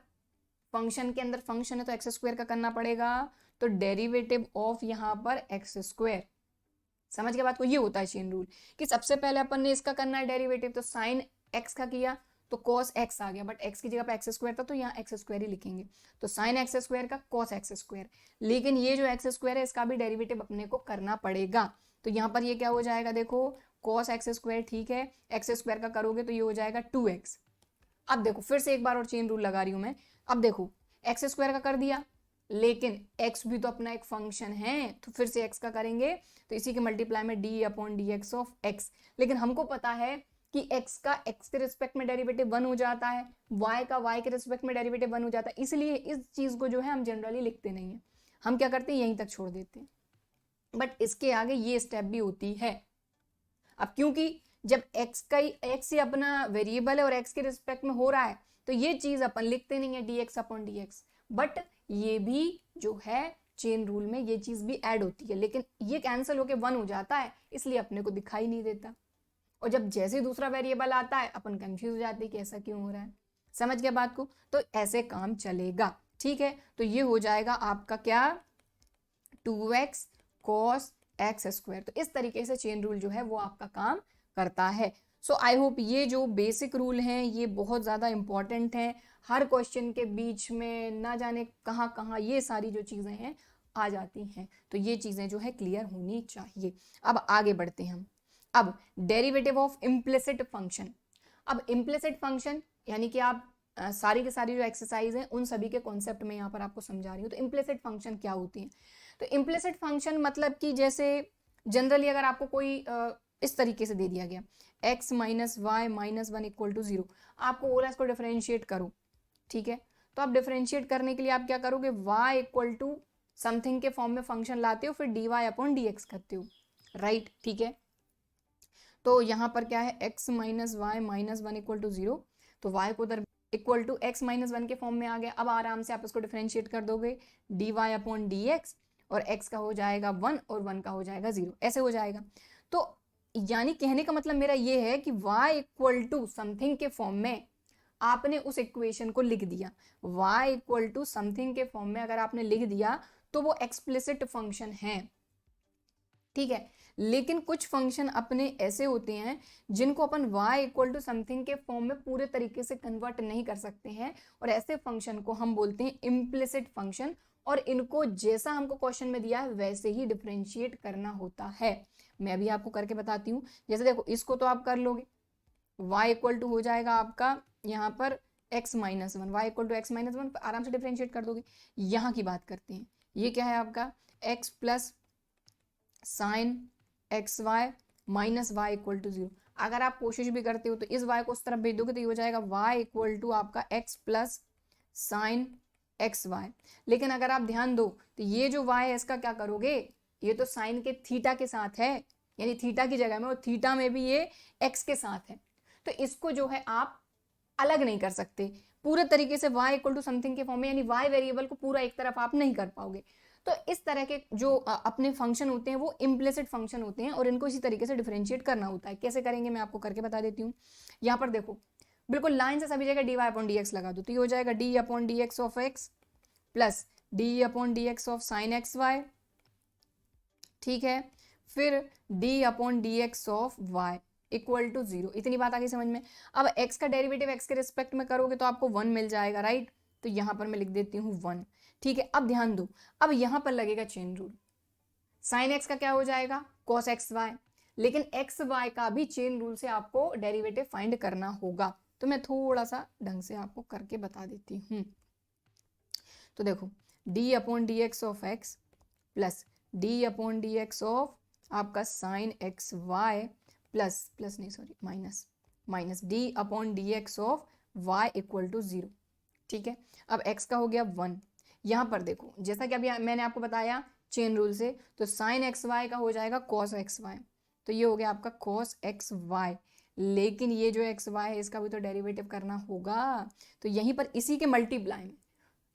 फंक्शन के अंदर फंक्शन है तो एक्स स्क्वायर का करना पड़ेगा, तो डेरिवेटिव ऑफ यहां पर एक्स स्क्वायर। समझ के बात को, ये होता है चेन रूल कि सबसे पहले अपन ने इसका करना है डेरिवेटिव, तो साइन एक्स का किया तो कॉस एक्स आ गया, बट एक्स की जगह पे एक्स स्क्वायर था तो यहाँ एक्स स्क्वायर ही लिखेंगे, तो साइन एक्स स्क्वायर का कॉस एक्स स्क्वायर। लेकिन ये जो एक्स स्क्वायर है इसका भी डेरिवेटिव अपने को करना पड़ेगा, तो यहाँ पर ये क्या हो जाएगा, देखो कॉस एक्स स्क्वायर, ठीक है, एक्स स्क्वायर का करोगे तो ये हो जाएगा 2x। अब देखो फिर से एक बार और चेन रूल लगा रही हूं मैं, अब देखो एक्स स्क्वायर का कर दिया, लेकिन x भी तो अपना एक फंक्शन है, तो फिर से x का करेंगे तो इसी के मल्टीप्लाई में D upon D x of x। लेकिन हमको पता है कि x का x के रिस्पेक्ट में डेरिवेटिव 1 हो जाता है, y का y के रिस्पेक्ट में डेरिवेटिव 1 हो जाता है, इसलिए इस चीज को जो है हम जनरली लिखते नहीं है, हम क्या करते हैं यहीं तक छोड़ देते हैं। बट इसके आगे ये स्टेप भी होती है। अब क्योंकि जब x ही अपना वेरिएबल है और x के रिस्पेक्ट में हो रहा है, तो ये चीज अपन लिखते नहीं है dx अपॉन dx, बट ये भी जो है चेन रूल में ये चीज भी ऐड होती है, लेकिन ये कैंसिल होके 1 हो जाता है, इसलिए अपने को दिखाई नहीं देता। और जब जैसे दूसरा वेरिएबल आता है अपन कंफ्यूज हो जाते हैं कि ऐसा क्यों हो रहा है। समझ गया बात को? तो ऐसे काम चलेगा, ठीक है। तो ये हो जाएगा आपका क्या, 2x cos x स्क्वायर। तो इस तरीके से चेन रूल जो है वो आपका काम करता है। सो आई होप ये जो बेसिक रूल हैं ये बहुत ज़्यादा इंपॉर्टेंट हैं, हर क्वेश्चन के बीच में ना जाने कहाँ कहाँ ये सारी जो चीज़ें हैं आ जाती हैं, तो ये चीज़ें जो है क्लियर होनी चाहिए। अब आगे बढ़ते हैं हम। अब डेरिवेटिव ऑफ इम्प्लिसिट फंक्शन। अब इम्प्लिसिट फंक्शन यानी कि आप सारी की सारी जो एक्सरसाइज हैं उन सभी के कॉन्सेप्ट में यहाँ पर आपको समझा रही हूँ। तो इम्प्लिसिट फंक्शन क्या होती है? तो इम्प्लिसिट फंक्शन मतलब कि जैसे जनरली अगर आपको कोई इस तरीके से दे दिया गया x minus Y minus 1 equal to 0, आपको बोला इसको डिफरेंशिएट करो, ठीक है। तो आप डिफरेंशिएट करने के लिए आप क्या करोगे, y इक्वल टू समथिंग के फॉर्म में फंक्शन लाते हो, फिर dy अपॉन dx करते हो, राइट, ठीक है। तो यहाँ पर क्या है, x minus Y minus 1 equal to 0, तो y को उधर इक्वल टू x माइनस 1 के फॉर्म में आ गया। अब आराम से आप इसको डिफरेंशिएट कर दोगे, dy अपॉन dx, और x का हो जाएगा 1 और 1 का हो जाएगा 0, ऐसे हो जाएगा। तो यानी कहने का मतलब मेरा ये है कि y इक्वल टू समथिंग के फॉर्म में आपने उस इक्वेशन को लिख दिया। y इक्वल टू समथिंग के फॉर्म में अगर आपने लिख दिया तो वो एक्सप्लिसिट फंक्शन है, ठीक है। लेकिन कुछ फंक्शन अपने ऐसे होते हैं जिनको अपन y इक्वल टू समथिंग के फॉर्म में पूरे तरीके से कन्वर्ट नहीं कर सकते हैं, और ऐसे फंक्शन को हम बोलते हैं इम्प्लिसिट फंक्शन, और इनको जैसा हमको क्वेश्चन में दिया है वैसे ही डिफरेंशिएट करना होता है। मैं भी आपको करके बताती हूँ। जैसे देखो, इसको तो आप कर लोगे, y इक्वल टू हो जाएगा आपका यहाँ पर x minus 1, Y equal to x minus 1, आराम से डिफरेंशिएट कर दोगे। यहाँ की बात करते हैं, ये क्या है आपका x plus sine X Y minus Y equal to 0। अगर आप कोशिश भी करते हो तो इस y को उस तरफ भेज दोगे तो ये हो जाएगा y इक्वल टू आपका x plus sine X Y. लेकिन अगर आप ध्यान दो तो ये जो y है इसका क्या करोगे, ये तो साइन के थीटा के साथ है, यानी थीटा की जगह में, और थीटा में भी ये x के साथ है, तो इसको जो है आप अलग नहीं कर सकते पूरे तरीके से y इक्वल टू समथिंग के फॉर्म में, यानी y वेरिएबल को पूरा एक तरफ आप नहीं कर पाओगे। तो इस तरह के जो अपने फंक्शन होते हैं वो इम्प्लिसिट फंक्शन होते हैं, और इनको इसी तरीके से डिफरेंशिएट करना होता है। कैसे करेंगे मैं आपको करके बता देती हूँ। यहाँ पर देखो, बिल्कुल लाइन से सभी जगह dy अपॉन dx लगा दो, तो ये हो जाएगा d upon dx of x plus d upon dx of sine X Y, ठीक है, फिर d upon dx of y equal to 0। इतनी बात आगे समझ में। अब x का डेरिवेटिव x के रिस्पेक्ट में करोगे तो आपको 1 मिल जाएगा, राइट। तो यहाँ पर मैं लिख देती हूँ 1, ठीक है। अब ध्यान दो, अब यहाँ पर लगेगा चेन रूल, साइन x का क्या हो जाएगा, cos एक्स वाई, लेकिन एक्स वाई का भी चेन रूल से आपको डेरिवेटिव फाइंड करना होगा। तो मैं थोड़ा सा ढंग से आपको करके बता देती हूँ। तो देखो, d upon D x of X plus d upon D x of आपका साइन एक्स वाई प्लस नहीं sorry minus d upon D x of y equal to 0, ठीक है। अब x का हो गया 1। यहाँ पर देखो, जैसा कि अभी मैंने आपको बताया चेन रूल से, तो साइन एक्स वाई का हो जाएगा cos एक्स वाई, तो ये हो गया आपका cos एक्स वाई। लेकिन ये जो एक्स वाई है इसका भी तो डेरिवेटिव करना होगा, तो यहीं पर इसी के मल्टीप्लाई में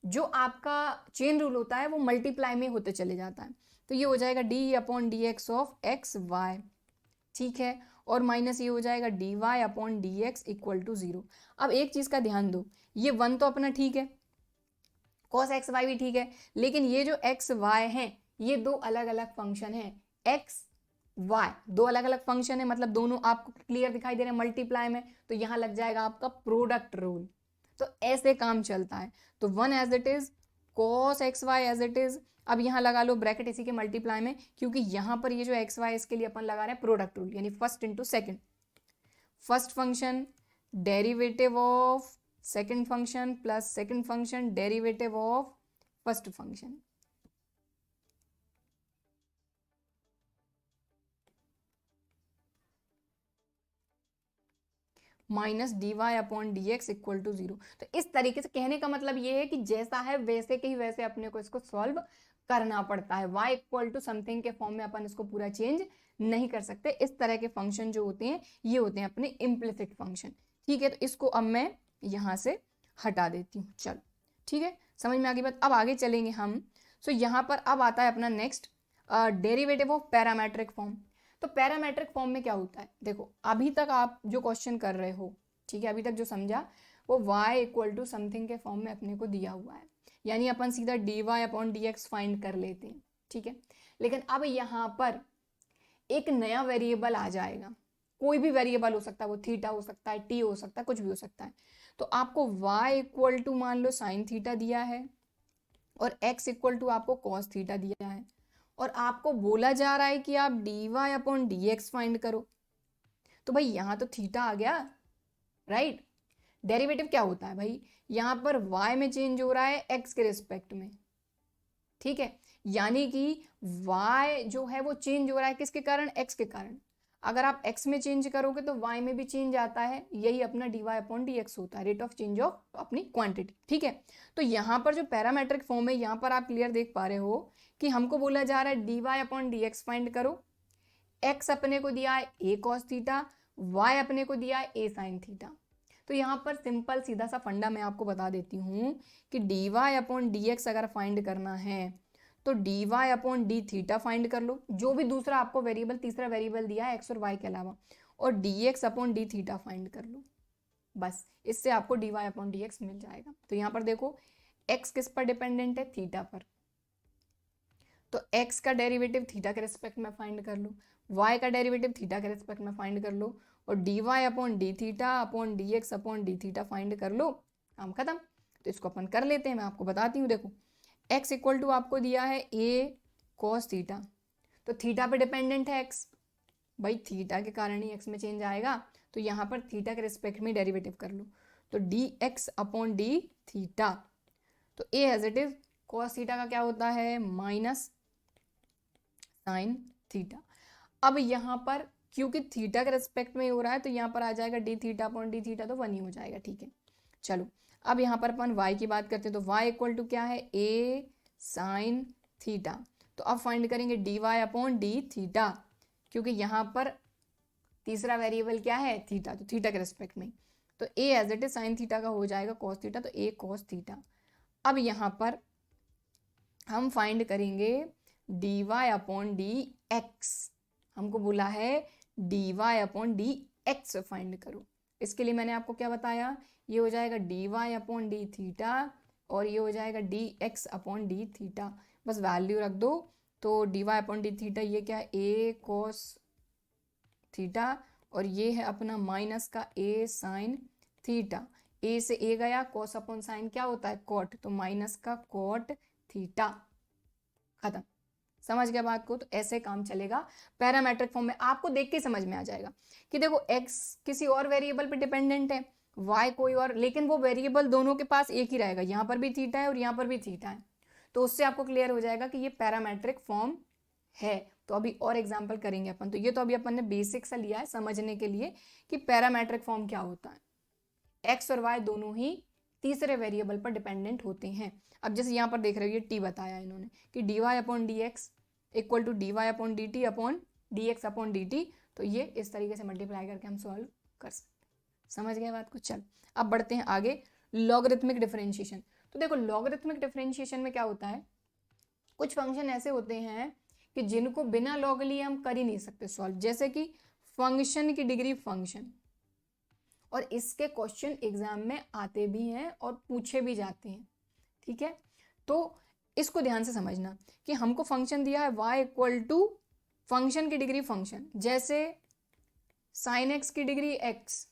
जो आपका चेन रूल होता है वो मल्टीप्लाई में होते चले जाता है, तो ये हो जाएगा d upon D x of X Y, ठीक है, और माइनस ये हो जाएगा dy upon D x equal to 0। अब एक चीज का ध्यान दो, ये 1 तो अपना ठीक है, cos एक्स वाई भी ठीक है, लेकिन ये जो एक्स वाई है ये दो अलग अलग फंक्शन है, एक्स वाई दो अलग अलग फंक्शन है, मतलब दोनों आपको क्लियर दिखाई दे रहे हैं मल्टीप्लाई में, तो यहाँ लग जाएगा आपका प्रोडक्ट रूल। तो ऐसे काम चलता है। तो 1 as it is, cos X Y as it is. अब यहाँ लगा लो ब्रैकेट इसी के मल्टीप्लाई में, क्योंकि यहाँ पर ये जो एक्स वाई इसके लिए अपन लगा रहे हैं प्रोडक्ट रूल, यानी first into second, first function derivative of second function plus second function derivative of first function minus d Y upon D x equal to 0। तो इस तरीके से कहने का मतलब ये है कि जैसा है वैसे के ही वैसे अपने को इसको सॉल्व करना पड़ता है। y इक्वल टू समथिंग के फॉर्म में अपन इसको पूरा चेंज नहीं कर सकते। इस तरह के फंक्शन जो होते हैं ये होते हैं अपने इम्प्लिसिट फंक्शन। ठीक है, तो इसको अब मैं यहां से हटा देती हूँ। चलो ठीक है, समझ में आ गई बात। अब आगे चलेंगे हम। सो यहाँ पर अब आता है अपना next derivative of parametric form. तो पैरामेट्रिक फॉर्म में क्या होता है, देखो अभी तक आप जो क्वेश्चन कर रहे हो, ठीक है, अभी तक जो समझा वो y इक्वल टू समथिंग के फॉर्म में अपने को दिया हुआ है, यानी अपन सीधा d Y upon D x find कर लेते हैं। ठीक है, लेकिन अब यहाँ पर एक नया वेरिएबल आ जाएगा, कोई भी वेरिएबल हो सकता है, वो थीटा हो सकता है, टी हो सकता है, कुछ भी हो सकता है। तो आपको y इक्वल टू मान लो साइन थीटा दिया है और x इक्वल टू आपको कॉस थीटा दिया है, और आपको बोला जा रहा है कि आप d Y upon D x find करो। तो भाई यहाँ तो थीटा आ गया, राइट। डेरिवेटिव क्या होता है भाई, यहाँ पर y में चेंज हो रहा है x के रिस्पेक्ट में। ठीक है, यानी कि y जो है वो चेंज हो रहा है किसके कारण, x के कारण। अगर आप x में चेंज करोगे तो y में भी चेंज आता है, यही अपना d Y upon D x होता है, रेट ऑफ चेंज ऑफ अपनी क्वांटिटी। ठीक है, तो यहाँ पर जो पैरामेट्रिक फॉर्म है, यहाँ पर आप क्लियर देख पा रहे हो कि हमको बोला जा रहा है d Y upon D x find करो। x अपने को दिया है a कॉस थीटा, y अपने को दिया है a साइन थीटा। तो यहाँ पर सिंपल सीधा सा फंडा मैं आपको बता देती हूँ कि d Y upon D x अगर फाइंड करना है तो d Y upon D theta find कर लो, जो भी दूसरा आपको वेरिएबल, तीसरा वेरिएबल दिया है एक्स और वाई के अलावा, और D x upon D theta find कर लो। बस इससे आपको D Y upon D X मिल जाएगा। तो यहाँ पर देखो एक्स किस पर डिपेंडेंट है, थीटा पर, तो x का डेरिवेटिव थीटा के रिस्पेक्ट में फाइंड कर लो, y का डेरिवेटिव थीटा के रिस्पेक्ट में फाइंड कर लो, और d Y upon D theta upon D x upon D theta find कर लो, काम खत्म। तो इसको अपन कर लेते हैं, मैं आपको बताती हूँ। देखो x इक्वल टू आपको दिया है a कॉस थीटा, तो थीटा पे डिपेंडेंट है x, भाई थीटा के कारण ही x में चेंज आएगा, तो यहाँ पर थीटा के रिस्पेक्ट में डेरिवेटिव कर लो, तो d x upon D theta, तो a as it is cos theta का क्या होता है माइनस साइन थीटा। अब यहाँ पर क्योंकि थीटा के रेस्पेक्ट में हो रहा है तो यहाँ पर आ जाएगा D theta upon D theta, तो 1 ही हो जाएगा। ठीक है, चलो अब यहाँ पर अपन y की बात करते हैं, तो y इक्वल टू क्या है a साइन थीटा। तो अब फाइंड करेंगे d Y upon D theta, क्योंकि यहाँ पर तीसरा वेरिएबल क्या है थीटा, तो थीटा के रेस्पेक्ट में, तो a as it is sine theta का हो जाएगा कॉस थीटा, तो a कॉस थीटा। अब यहाँ पर हम फाइंड करेंगे d Y upon D x, हमको बोला है d Y upon D x find करो। इसके लिए मैंने आपको क्या बताया, ये हो जाएगा d Y upon D theta और ये हो जाएगा d x upon D theta, बस वैल्यू रख दो। तो d Y upon D theta ये क्या है ए कॉस थीटा, और ये है अपना माइनस का ए साइन थीटा, ए से ए गया, कॉस अपॉन साइन क्या होता है कॉट, तो माइनस का कॉट थीटा, खत्म। समझ गया बात को। तो ऐसे काम चलेगा पैरामेट्रिक फॉर्म में, आपको देख के समझ में आ जाएगा कि देखो x किसी और वेरिएबल पे डिपेंडेंट है, y कोई और, लेकिन वो वेरिएबल दोनों के पास एक ही रहेगा, यहाँ पर भी थीटा है और यहाँ पर भी थीटा है, तो उससे आपको क्लियर हो जाएगा कि ये पैरामेट्रिक फॉर्म है। तो अभी और एग्जाम्पल करेंगे अपन। तो ये तो अभी अपन ने बेसिक सा लिया है समझने के लिए कि पैरामेट्रिक फॉर्म क्या होता है। x और y दोनों ही तीसरे वेरिएबल पर डिपेंडेंट होते हैं। अब जैसे यहाँ पर देख रहे हो ये t बताया इन्होंने कि d Y upon D x equal to d Y upon d t upon D x upon d t, तो ये इस तरीके से मल्टीप्लाई करके हम सॉल्व कर सकते हैं। समझ गए बात को। चल अब बढ़ते हैं आगे, लॉगरिथमिक डिफरेंशिएशन। तो देखो लॉगरिथमिक डिफरेंशिएशन में क्या होता है, कुछ फंक्शन ऐसे होते हैं कि जिनको बिना लॉग लिए हम कर ही नहीं सकते सॉल्व, जैसे कि फंक्शन की डिग्री फंक्शन, और इसके क्वेश्चन एग्जाम में आते भी हैं और पूछे भी जाते हैं। ठीक है, तो इसको ध्यान से समझना कि हमको फंक्शन दिया है y इक्वल टू फंक्शन की डिग्री फंक्शन, जैसे साइन x की डिग्री x,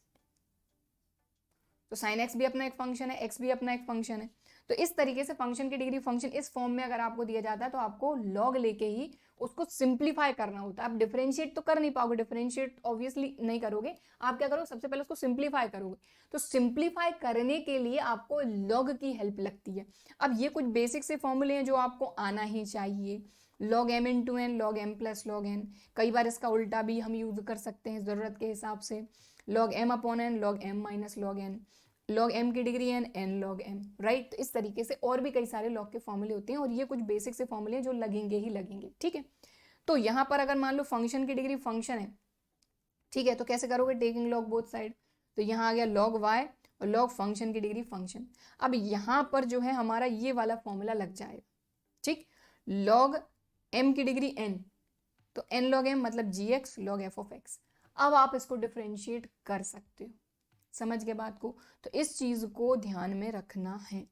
तो साइन x भी अपना एक फंक्शन है, x भी अपना एक फंक्शन है, तो इस तरीके से फंक्शन की डिग्री फंक्शन इस फॉर्म में अगर आपको दिया जाता है तो आपको लॉग लेके ही उसको सिंप्लीफाई करना होता है। आप डिफरेंशिएट तो कर नहीं पाओगे, डिफरेंशिएट ऑब्वियसली नहीं करोगे, आप क्या करोगे, सबसे पहले उसको सिंप्लीफाई करोगे। तो सिंप्लीफाई करने के लिए आपको लॉग की हेल्प लगती है। अब ये कुछ बेसिक से फॉर्मूले हैं जो आपको आना ही चाहिए। Log m into n, log m plus log n, कई बार इसका उल्टा भी हम यूज कर सकते हैं जरूरत के हिसाब से। Log M upon N, log M minus log N, log M की degree N, N log M, right. तो इस तरीके से और भी कई सारे लॉग के फॉर्मूले होते हैं और ये कुछ बेसिक से फॉर्मूले जो लगेंगे ही लगेंगे, ठीक है। तो यहाँ पर अगर मान लो फंक्शन की डिग्री फंक्शन है, ठीक है, तो कैसे करोगे, टेकिंग लॉग बोथ साइड। तो यहाँ आ गया लॉग वाई और लॉग फंक्शन की डिग्री फंक्शन। अब यहाँ पर जो है हमारा ये वाला फॉर्मूला लग जाएगा, ठीक। लॉग एम की डिग्री एन, तो एन लॉग एम मतलब G X log F of X. अब आप इसको डिफ्रेंशिएट कर सकते हो, समझ गए बात को। तो इस चीज को ध्यान में रखना है,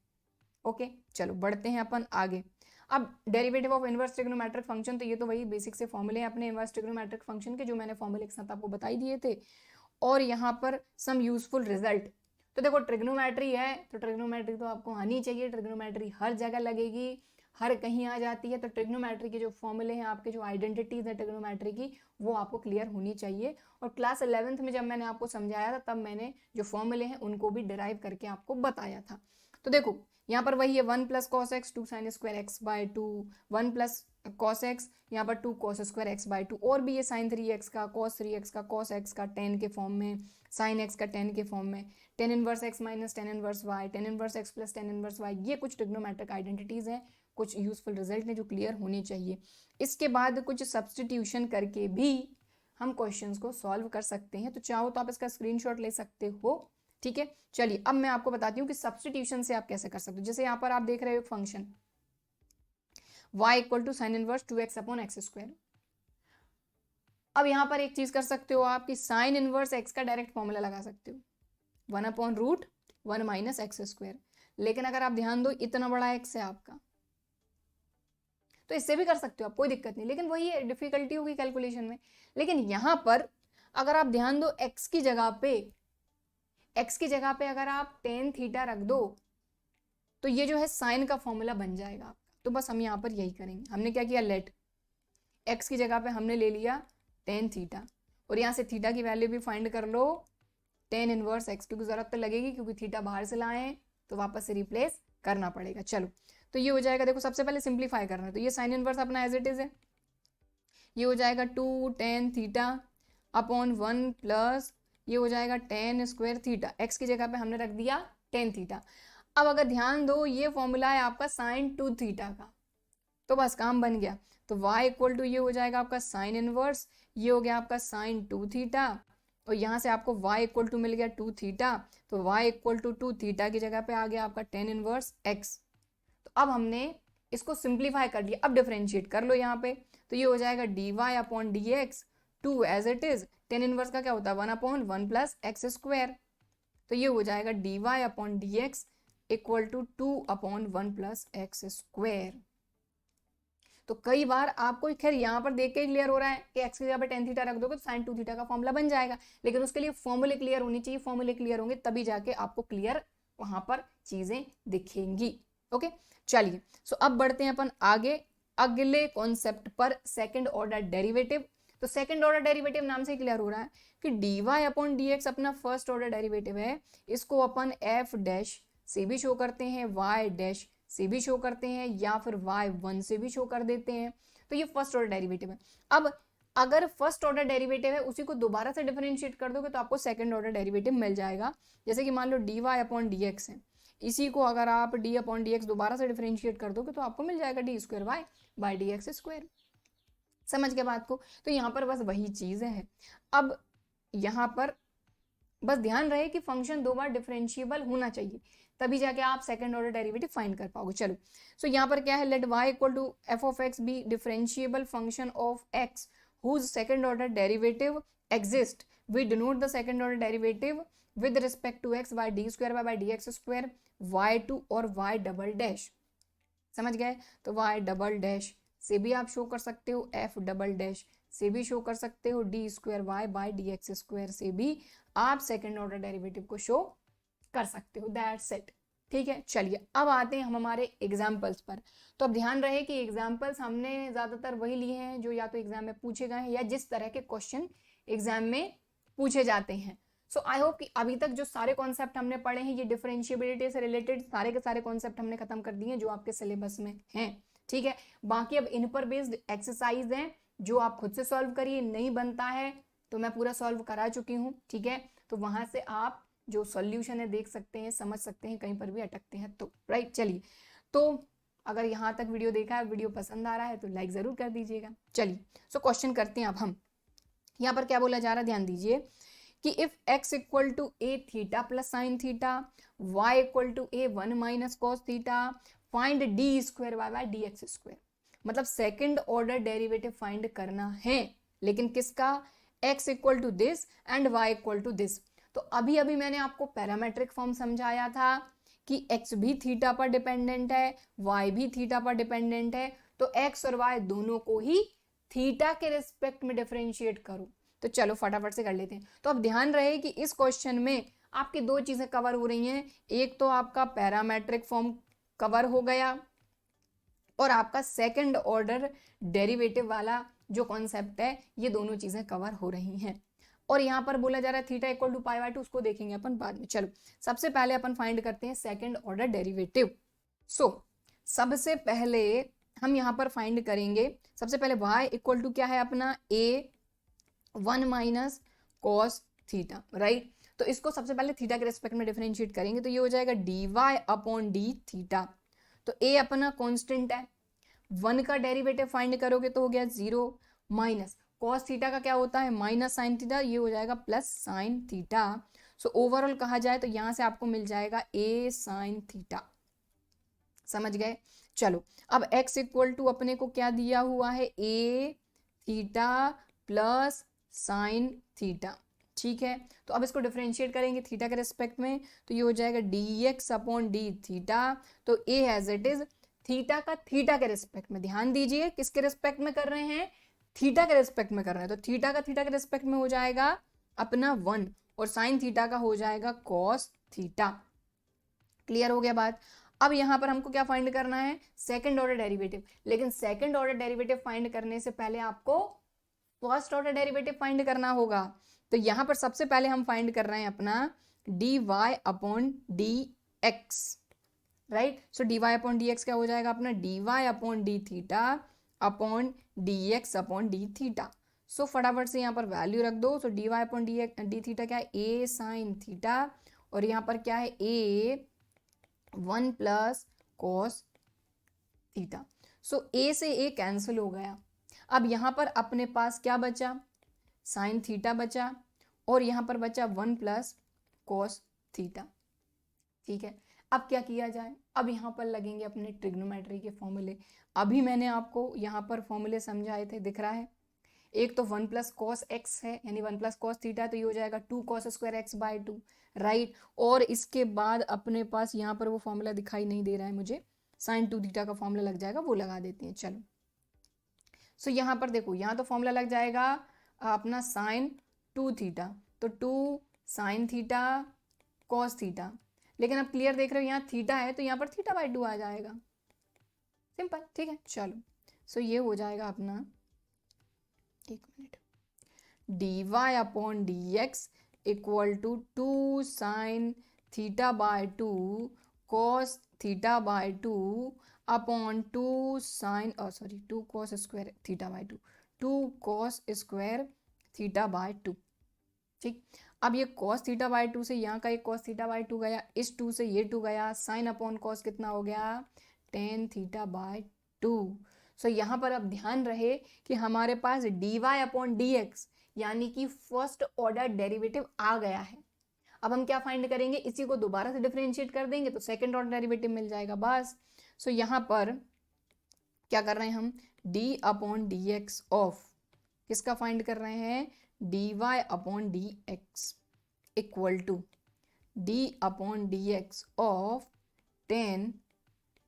ओके। चलो बढ़ते हैं अपन आगे। अब derivative of inverse trigonometric function, तो ये तो वही बेसिक से फॉर्मूले हैं अपने इनवर्स ट्रिग्नोमेट्रिक फंक्शन के, जो मैंने फॉर्मूले के साथ आपको बता ही दिए थे। और यहाँ पर सम यूजफुल रिजल्ट, तो देखो ट्रिग्नोमेट्री है तो ट्रिग्नोमेट्री तो आपको आनी चाहिए, ट्रिग्नोमेट्री हर जगह लगेगी, हर कहीं आ जाती है। तो ट्रिग्नोमेट्री के जो फॉर्मूले हैं, आपके जो आइडेंटिटीज है ट्रिग्नोमेट्री की, वो आपको क्लियर होनी चाहिए। और क्लास 11th में जब मैंने आपको समझाया था तब मैंने जो फॉर्मूले हैं उनको भी डिराइव करके आपको बताया था। तो देखो यहाँ पर वही है 1 plus cos x 2 sine square x by 2, 1 plus cos x, यहाँ पर 2 कॉस स्क्वायर एक्स बाय 2, और भी ये साइन 3x का, कॉस 3x का, कॉस एक्स का tan के फॉर्म में, साइन एक्स का tan के फॉर्म में, tan inverse x minus tan inverse y, tan inverse x plus tan inverse y. ये कुछ ट्रिग्नोमेट्रिक आइडेंटिटीज हैं, कुछ यूजफुल रिजल्ट हैं जो क्लियर होने चाहिए। इसके बाद कुछ सब्सटीट्यूशन करके भी हम क्वेश्चंस को सॉल्व कर सकते हैं। तो चाहो तो आप इसका स्क्रीनशॉट ले सकते हो, ठीक है। चलिए अब मैं आपको बताती हूँ कि सब्सटीट्यूशन से आप कैसे कर सकते हो। जैसे यहाँ पर आप देख रहे हो function y equal to sine inverse 2x upon x square. अब यहाँ पर एक चीज कर सकते हो आप कि साइन इनवर्स x का डायरेक्ट फॉर्मूला लगा सकते हो, 1 upon root 1 minus x square. लेकिन अगर आप ध्यान दो इतना बड़ा x है आपका, तो इससे भी कर सकते हो आप, कोई दिक्कत नहीं, लेकिन वही डिफिकल्टी होगी कैलकुलेशन में। लेकिन यहाँ पर अगर आप ध्यान दो x की जगह पे अगर आप टेन थीटा रख दो तो ये जो है साइन का फॉर्मूला बन जाएगा आपका। तो बस हम यहाँ पर यही करेंगे। हमने क्या किया, लेट x की जगह पे हमने ले लिया टेन थीटा, और यहाँ से थीटा की वैल्यू भी फाइंड कर लो टेन इनवर्स x, क्योंकि जरूरत तो लगेगी, क्योंकि थीटा बाहर से लाए हैं तो वापस से रिप्लेस करना पड़ेगा। चलो तो ये हो जाएगा, देखो सबसे पहले सिंप्लीफाई करना है, तो ये साइन इनवर्स अपना एज इट इज है, ये हो जाएगा 2 टेन थीटा अपॉन 1 प्लस ये हो जाएगा टेन स्क्वायर थीटा। एक्स की जगह पे हमने रख दिया टेन थीटा। अब अगर ध्यान दो ये फॉर्मूला है आपका साइन 2 थीटा का, तो बस काम बन गया। तो y इक्वल टू ये हो जाएगा आपका साइन इनवर्स, ये हो गया आपका साइन 2 थीटा, और यहाँ से आपको y इक्वल टू मिल गया 2 थीटा, तो y इक्वल टू 2 थीटा की जगह पे आ गया आपका टेन इनवर्स x। तो अब हमने इसको सिंप्लीफाई कर लिया, अब डिफरेंशिएट कर लो यहाँ पे, तो ये हो जाएगा d Y upon D x, two as it is, tan inverse का क्या होता है 1 अपॉन 1 प्लस एक्स स्क्वायर, तो ये हो जाएगा d Y upon D x equal to 2 upon 1 plus x square. तो कई बार आपको खैर यहाँ पर देख के क्लियर हो रहा है कि एक्स की जगह पे टेन थीटा रख दोगे तो साइन 2 थीटा का फॉर्मूला बन जाएगा, लेकिन उसके लिए फॉर्मूले क्लियर होनी चाहिए, फॉर्मूले क्लियर होंगे तभी जाके आपको क्लियर वहां पर चीजें दिखेंगी, ओके। चलिए सो अब बढ़ते हैं अपन आगे अगले कॉन्सेप्ट पर, सेकंड ऑर्डर डेरिवेटिव। तो सेकंड ऑर्डर डेरिवेटिव नाम से क्लियर हो रहा है कि d Y upon D x अपना फर्स्ट ऑर्डर डेरिवेटिव है, इसको अपन एफ डैश से भी शो करते हैं, वाई डैश से भी शो करते हैं, या फिर y1 से भी शो कर देते हैं। तो ये फर्स्ट ऑर्डर डेरिवेटिव है। अब अगर फर्स्ट ऑर्डर डेरिवेटिव है उसी को दोबारा से डिफरेंशिएट कर दोगे तो आपको सेकंड ऑर्डर डेरिवेटिव मिल जाएगा। जैसे कि मान लो D Y upon D X है, इसी को अगर आप d अपॉन डी एक्स दोबारा से डिफरेंशिएट कर दोगे तो आपको मिल जाएगा d square Y by D x square. समझ गए बात को। तो यहाँ पर बस वही चीज है। अब यहाँ पर बस ध्यान रहे कि फंक्शन दो बार डिफरेंशिएबल होना चाहिए, तभी जाके आप सेकंड ऑर्डर डेरिवेटिव फाइंड कर पाओगे। चलो सो यहाँ पर क्या है, let y equal to F of x be differentiable function of x whose second order derivative exist, we denote the second order derivative with respect to x by d square by d x square y2 और y double dash. समझ गए। तो y double dash से भी आप show कर सकते हो, f डबल डैश से भी शो कर सकते हो, d square Y by D x square से भी आप सेकेंड ऑर्डर डेरिवेटिव को शो कर सकते हो। दैट्स इट, ठीक है, चलिए अब आते हैं हम हमारे एग्जाम्पल्स पर। तो अब ध्यान रहे कि एग्जाम्पल्स हमने ज्यादातर वही लिए हैं जो या तो एग्जाम में पूछे गए हैं या जिस तरह के क्वेश्चन एग्जाम में पूछे जाते हैं। सो आई होप कि अभी तक जो सारे कॉन्सेप्ट हमने पढ़े हैं ये डिफरेंशिएबिलिटी से रिलेटेड सारे के सारे कॉन्सेप्ट हमने खत्म कर दिए हैं जो आपके सिलेबस में हैं। ठीक है, बाकी अब इन पर बेस्ड एक्सरसाइज हैं जो आप खुद से सॉल्व करिए, नहीं बनता है तो मैं पूरा सॉल्व करा चुकी हूँ। ठीक है, तो वहां से आप जो सॉल्यूशन है देख सकते हैं, समझ सकते हैं, कहीं पर भी अटकते हैं तो। राइट, चलिए, तो अगर यहाँ तक वीडियो देखा है, वीडियो पसंद आ रहा है तो लाइक जरूर कर दीजिएगा। चलिए, सो क्वेश्चन करते हैं अब हम। यहाँ पर क्या बोला जा रहा है, ध्यान दीजिए कि if x equal to a theta plus sine theta, y equal to a 1 minus cos theta, find d square y by d x square. मतलब सेकेंड ऑर्डर डेरिवेटिव फाइंड करना है, लेकिन किसका, x equal to this and y equal to this. तो अभी अभी मैंने आपको पैरामेट्रिक फॉर्म समझाया था कि x भी थीटा पर डिपेंडेंट है, y भी थीटा पर डिपेंडेंट है, तो x और y दोनों को ही थीटा के रिस्पेक्ट में डिफरेंशिएट करो। तो चलो फटाफट से कर लेते हैं। तो अब ध्यान रहे कि इस क्वेश्चन में आपकी दो चीजें कवर हो रही हैं, एक तो आपका पैरामेट्रिक फॉर्म कवर हो गया और आपका सेकंड ऑर्डर डेरिवेटिव वाला जो कॉन्सेप्ट है, ये दोनों चीजें कवर हो रही हैं। और यहाँ पर बोला जा रहा है theta equal to pi by 2, उसको देखेंगे अपन बाद में। चलो सबसे पहले अपन फाइंड करते हैं सेकंड ऑर्डर डेरिवेटिव। सो सबसे पहले हम यहाँ पर फाइंड करेंगे, सबसे पहले y इक्वल टू क्या है अपना, a 1 minus cos theta. Right, तो इसको सबसे पहले थीटा के रेस्पेक्ट में डिफरेंशिएट करेंगे तो ये हो जाएगा dy अपॉन डी थीटा। तो a अपना कांस्टेंट है, 1 का डेरिवेटिव फाइंड करोगे तो हो गया 0 माइनस कॉस थीटा का क्या होता है माइनस साइन थीटा, ये हो जाएगा plus sine theta. So overall कहा जाए तो यहां से आपको मिल जाएगा a साइन थीटा। समझ गए। चलो अब x इक्वल टू अपने को क्या दिया हुआ है, a theta plus sine theta. ठीक है, तो अब इसको डिफरेंशिएट करेंगे थीटा के रिस्पेक्ट में तो ये हो जाएगा dx अपॉन डी थीटा। तो a as it is theta का थीटा के रिस्पेक्ट में, ध्यान दीजिए किसके रिस्पेक्ट में कर रहे हैं, थीटा के रिस्पेक्ट में कर रहे हैं, तो थीटा का थीटा के रिस्पेक्ट में हो जाएगा अपना 1 और साइन थीटा का हो जाएगा कॉस थीटा। क्लियर हो गया बात। अब यहां पर हमको क्या फाइंड करना है, सेकंड ऑर्डर डेरिवेटिव, लेकिन सेकंड ऑर्डर डेरिवेटिव फाइंड करने से पहले आपको फर्स्ट ऑर्डर डेरिवेटिव फाइंड करना होगा। तो यहां पर सबसे पहले हम फाइंड कर रहे हैं अपना dy upon D X. Right, so dy upon D X क्या हो जाएगा अपना dy upon D theta upon D x upon D theta. So फटाफट से यहाँ पर वैल्यू रख दो। So dy upon D theta क्या है, a साइन थीटा, और यहाँ पर क्या है a 1 plus cos theta. So a से a कैंसिल हो गया। अब यहाँ पर अपने पास क्या बचा, साइन थीटा बचा, और यहाँ पर बचा 1 प्लस कॉस थीटा। ठीक है, अब क्या किया जाए, अब यहाँ पर लगेंगे अपने ट्रिग्नोमेट्री के फॉर्मूले। अभी मैंने आपको यहाँ पर फॉर्मूले समझाए थे, दिख रहा है। एक तो 1 प्लस कॉस एक्स है, यानी 1 प्लस कॉस थीटा, तो ये हो जाएगा 2 cos square x by 2। Right, और इसके बाद अपने पास यहाँ पर वो फॉर्मूला दिखाई नहीं दे रहा है मुझे, साइन 2 थीटा का फॉर्मूला लग जाएगा, वो लगा देते हैं। चलो सो यहाँ पर देखो, यहाँ तो फॉर्मूला लग जाएगा अपना साइन 2 थीटा, तो 2 साइन थीटा कॉस थीटा, लेकिन अब क्लियर देख रहे हो यहाँ थीटा है तो यहाँ पर थीटा बाय 2 आ जाएगा, सिंपल। ठीक है, चलो सो ये हो जाएगा अपना, एक minute, dy upon D x equal to 2 sine theta by 2 cos theta by 2 upon 2 sine 2 cos square theta by 2 cos square theta by 2। ठीक, अब ये कॉस थीटा बाय 2 से यहाँ का एक कॉस थीटा बाय 2 गया, इस 2 से ये 2 गया, साइन अपॉन कॉस कितना हो गया, टेन थीटा बाय 2। सो यहाँ पर अब ध्यान रहे कि हमारे पास dy अपॉन डी एक्स यानी कि फर्स्ट ऑर्डर डेरिवेटिव आ गया है। अब हम क्या फाइंड करेंगे, इसी को दोबारा से डिफरेंशिएट कर देंगे तो सेकंड ऑर्डर डेरिवेटिव मिल जाएगा बस। सो यहाँ पर क्या कर रहे हैं हम, d upon D x of किसका फाइंड कर रहे हैं, dy upon D x equal to d upon D x of tan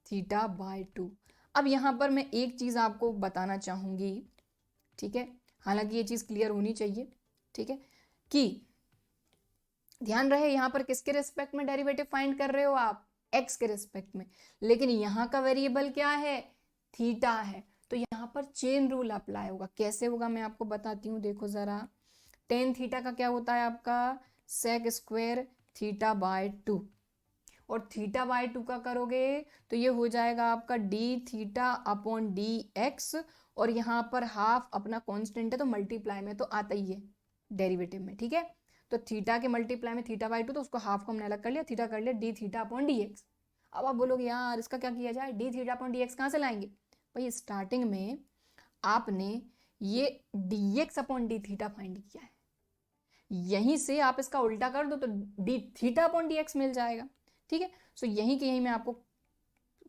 theta by 2। अब यहाँ पर मैं एक चीज आपको बताना चाहूंगी, ठीक है, हालांकि ये चीज क्लियर होनी चाहिए, ठीक है, कि ध्यान रहे यहाँ पर किसके रिस्पेक्ट में डेरिवेटिव फाइंड कर रहे हो आप, एक्स के रिस्पेक्ट में, लेकिन यहाँ का वेरिएबल क्या है, थीटा है, तो यहाँ पर चेन रूल अप्लाई होगा। कैसे होगा मैं आपको बताती हूँ, देखो जरा। टेन थीटा का क्या होता है आपका, सेक स्क्वायर थीटा बाय 2, और थीटा बाय 2 का करोगे तो ये हो जाएगा आपका D theta upon D x, और यहाँ पर हाफ अपना कांस्टेंट है तो मल्टीप्लाई में तो आता ही है डेरिवेटिव में, ठीक है। तो थीटा के मल्टीप्लाई में थीटा बाय 2, तो उसको हाफ को हमने अलग कर लिया, थीटा कर लिया D theta upon D x. अब आप बोलोगे यार इसका क्या किया जाए, D theta upon D x कहाँ से लाएंगे, भाई स्टार्टिंग में आपने ये D x upon D theta find किया है, यहीं से आप इसका उल्टा कर दो तो D theta upon D X मिल जाएगा, ठीक है। सो यहीं के यहीं मैं आपको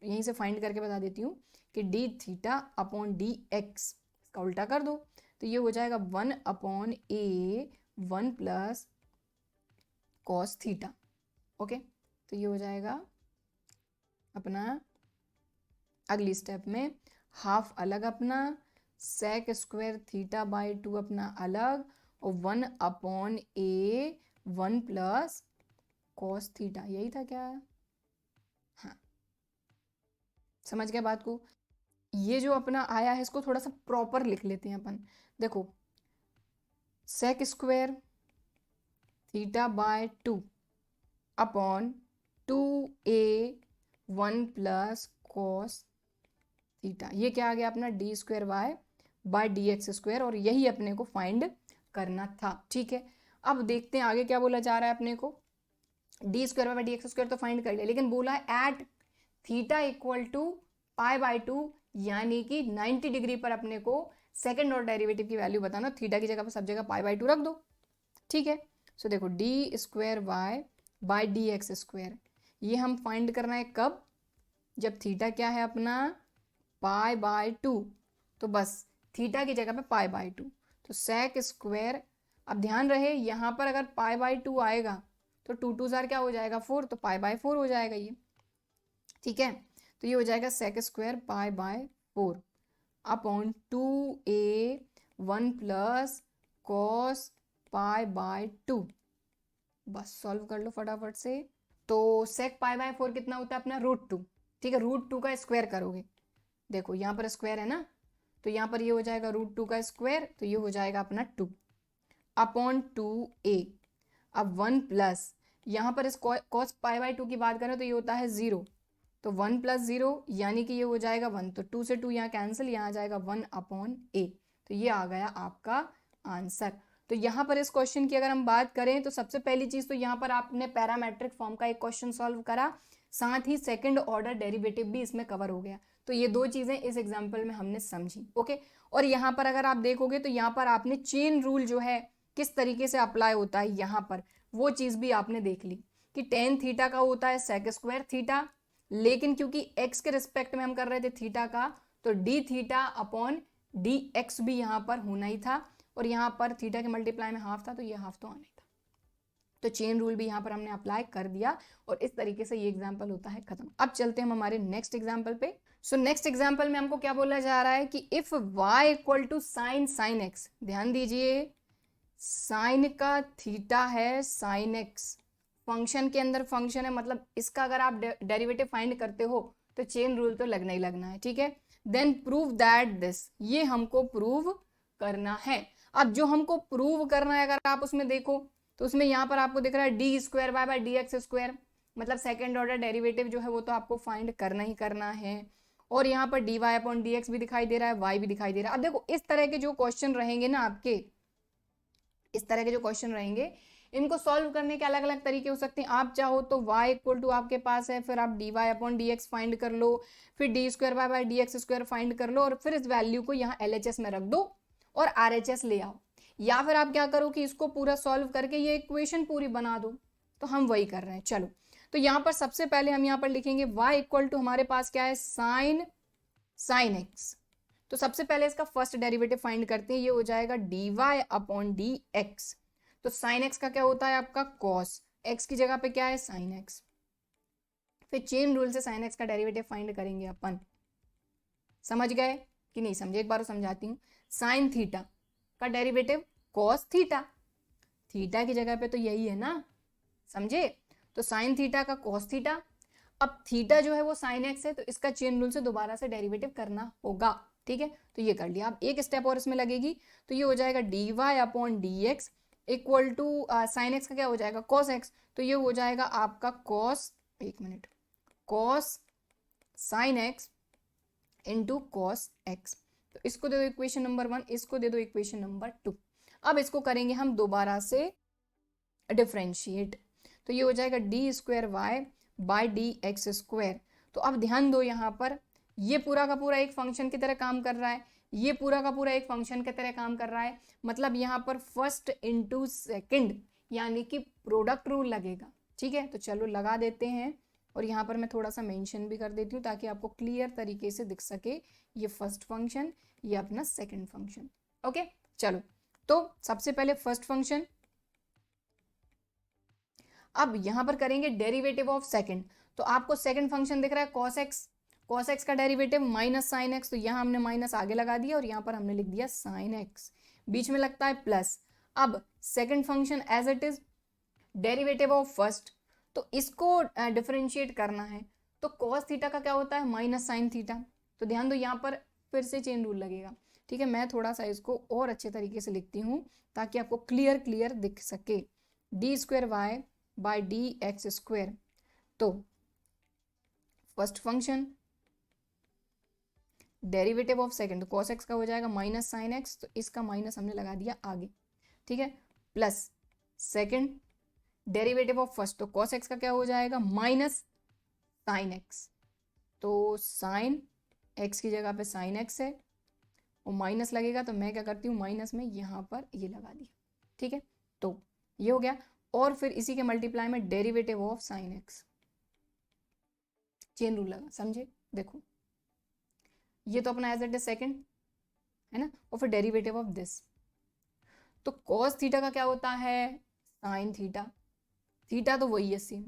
यहीं से फाइंड करके बता देती हूँ कि D theta upon D x इसका उल्टा कर दो तो ये हो जाएगा 1 अपॉन ए 1 प्लस कॉस थीटा, ओके। तो ये हो जाएगा अपना अगली स्टेप में हाफ अलग अपना, सेक स्क्वायर थीटा बाय 2 अपना अलग, और 1 अपॉन ए 1 प्लस कॉस थीटा, यही था क्या, हाँ समझ गए बात को। ये जो अपना आया है इसको थोड़ा सा प्रॉपर लिख लेते हैं अपन। देखो sec square theta by 2 upon 2a 1 plus cos theta, ये क्या आ गया अपना d square y by d x square, और यही अपने को फाइंड करना था, ठीक है। अब देखते हैं आगे क्या बोला जा रहा है अपने को। D square by d x square तो फाइंड कर लिया, लेकिन बोला है at theta equal to pi by 2, यानी कि 90 डिग्री पर अपने को सेकंड ऑर्डर डेरिवेटिव की वैल्यू बताना। थीटा की जगह पर सब जगह पाई बाय 2 रख दो, ठीक है। सो देखो d square y by d x square, ये हम फाइंड करना है कब, जब थीटा क्या है अपना पाई बाय 2, तो बस थीटा की जगह पे पाई बाय 2, तो सेक स्क्वायर। अब ध्यान रहे यहाँ पर अगर पाई बाय 2 आएगा तो 2 2 जार क्या हो जाएगा 4, तो पाई बाय 4 हो जाएगा ये, ठीक है। तो ये हो जाएगा sec square pi by 4 upon 2a 1 plus cos pi by 2, बस सॉल्व कर लो फटाफट से। तो सेक पाई बाय 4 कितना होता है अपना √2, ठीक है। √2 का स्क्वायर करोगे, देखो यहाँ पर स्क्वायर है ना, तो यहाँ पर ये हो जाएगा √2 का स्क्वायर, तो ये हो जाएगा अपना 2 अपॉन 2a। अब 1 प्लस यहाँ पर इस कॉस पाई बाय 2 की बात करें तो ये होता है 0, तो 1 प्लस 0 यानी कि ये हो जाएगा 1, तो 2 से 2 यहाँ कैंसिल, यहाँ आ जाएगा 1 अपॉन a, तो ये आ गया आपका आंसर। तो यहाँ पर इस क्वेश्चन की अगर हम बात करें तो सबसे पहली चीज तो यहाँ पर आपने पैरामेट्रिक फॉर्म का एक क्वेश्चन सॉल्व करा, साथ ही सेकंड ऑर्डर डेरिवेटिव भी इसमें कवर हो गया। तो ये दो चीजें इस एग्जाम्पल में हमने समझी, ओके। और यहाँ पर अगर आप देखोगे तो यहाँ पर आपने चेन रूल जो है किस तरीके से अप्लाई होता है, यहाँ पर वो चीज भी आपने देख ली कि टेन थीटा का होता है सेक स्क्वायर थीटा, लेकिन क्योंकि एक्स के रिस्पेक्ट में हम कर रहे थे थीटा का, तो D theta upon D x भी यहाँ पर होना ही था, और यहाँ पर थीटा के मल्टीप्लाई में हाफ था तो ये हाफ तो आना ही था। तो चेन रूल भी यहाँ पर हमने अप्लाई कर दिया, और इस तरीके से ये एग्जाम्पल होता है खत्म। अब चलते हैं हम हमारे नेक्स्ट एग्जाम्पल पे। सो नेक्स्ट एग्जाम्पल में हमको क्या बोला जा रहा है कि if y equal to sine x, ध्यान दीजिए साइन का थीटा है साइन एक्स, फंक्शन के अंदर फंक्शन है, मतलब इसका अगर आप डेरिवेटिव फाइंड करते हो तो चेन रूल तो लगना ही लगना है, ठीक है। देन प्रूव दैट दिस, ये हमको प्रूव करना है। अब जो हमको प्रूव करना है अगर आप उसमें देखो तो उसमें यहाँ पर आपको दिख रहा है d square y by d x square, मतलब सेकेंड ऑर्डर डेरिवेटिव जो है वो तो आपको फाइंड करना ही करना है, और यहाँ पर d Y upon D x भी दिखाई दे रहा है, वाई भी दिखाई दे रहा है। अब देखो इस तरह के जो क्वेश्चन रहेंगे ना आपके, इस तरह के जो क्वेश्चन रहेंगे इनको सॉल्व करने के अलग अलग तरीके हो सकते हैं। आप चाहो तो y इक्वल टू आपके पास है, फिर आप d Y upon D x find कर लो, फिर d square y by d x square find कर लो, और फिर इस वैल्यू को यहाँ LHS में रख दो और RHS ले आओ, या फिर आप क्या करो कि इसको पूरा सॉल्व करके ये इक्वेशन पूरी बना दो। तो हम वही कर रहे हैं। चलो तो यहाँ पर सबसे पहले हम यहाँ पर लिखेंगे y इक्वल टू हमारे पास क्या है साइन एक्स, तो सबसे पहले इसका फर्स्ट डेरिवेटिव फाइंड करते हैं, ये हो जाएगा d Y upon D x. तो साइन एक्स का क्या होता है आपका कॉस, एक्स की जगह पे क्या है साइन एक्स, फिर चेन रूल से साइन एक्स का डेरिवेटिव फाइंड करेंगे अपन। समझ गए कि नहीं समझे, एक बार समझाती हूँ। साइन थीटा का डेरिवेटिव कॉस थीटा, थीटा की जगह पे तो यही है ना, समझे। तो साइन थीटा का कॉस थीटा, अब थीटा जो है वो साइन एक्स है, तो इसका चेन रूल से दोबारा से डेरिवेटिव करना होगा, ठीक है। तो ये कर लिया। अब एक स्टेप और इसमें लगेगी, तो ये हो जाएगा d Y upon D x equal to sine x का क्या हो जाएगा, कॉस एक्स, तो ये हो जाएगा आपका कॉस, एक minute, cos sine x into cos x. तो इसको दे दो इक्वेशन नंबर 1, इसको दे दो इक्वेशन नंबर 2। अब इसको करेंगे हम दोबारा से डिफ्रेंशिएट, तो ये हो जाएगा d square Y by D x square. तो अब ध्यान दो, यहाँ पर ये पूरा का पूरा एक फंक्शन की तरह काम कर रहा है, ये पूरा का पूरा एक फंक्शन की तरह काम कर रहा है, मतलब यहाँ पर फर्स्ट इंटू सेकेंड यानी कि प्रोडक्ट रूल लगेगा, ठीक है। तो चलो लगा देते हैं, और यहाँ पर मैं थोड़ा सा मेंशन भी कर देती हूँ ताकि आपको क्लियर तरीके से दिख सके, ये फर्स्ट फंक्शन, ये अपना सेकंड फंक्शन। ओके, चलो तो सबसे पहले फर्स्ट फंक्शन, अब यहां पर करेंगे डेरिवेटिव ऑफ सेकंड। तो आपको सेकंड फंक्शन दिख रहा है cos x, cos x का डेरिवेटिव माइनस साइन एक्स, तो यहां हमने माइनस आगे लगा दिया और यहां पर हमने लिख दिया साइन एक्स, बीच में लगता है प्लस। अब second function as it is, derivative of first, तो इसको डिफरेंशिएट करना है, तो cos थीटा का क्या होता है, माइनस साइन थीटा। तो ध्यान दो यहाँ पर फिर से चेन रूल लगेगा, ठीक है। मैं थोड़ा सा इसको और अच्छे तरीके से लिखती हूँ ताकि आपको क्लियर क्लियर दिख सके, D square Y by D x square. तो first function derivative of second, तो cos x का हो जाएगा माइनस साइन एक्स, तो इसका माइनस हमने लगा दिया आगे, ठीक है, plus second derivative of first, तो cos x का क्या हो जाएगा, माइनस साइन एक्स, तो साइन एक्स की जगह पे साइन एक्स है, और माइनस लगेगा, तो मैं क्या करती हूँ माइनस में यहाँ पर ये लगा दिया, ठीक है। तो ये हो गया, और फिर इसी के मल्टीप्लाई में derivative of sine x, chain rule लगा, समझे, देखो ये तो अपना एज इट इज सेकंड है ना, और फिर डेरिवेटिव ऑफ दिस, तो cos थीटा का क्या होता है, साइन थीटा, थीटा तो वही है सेम,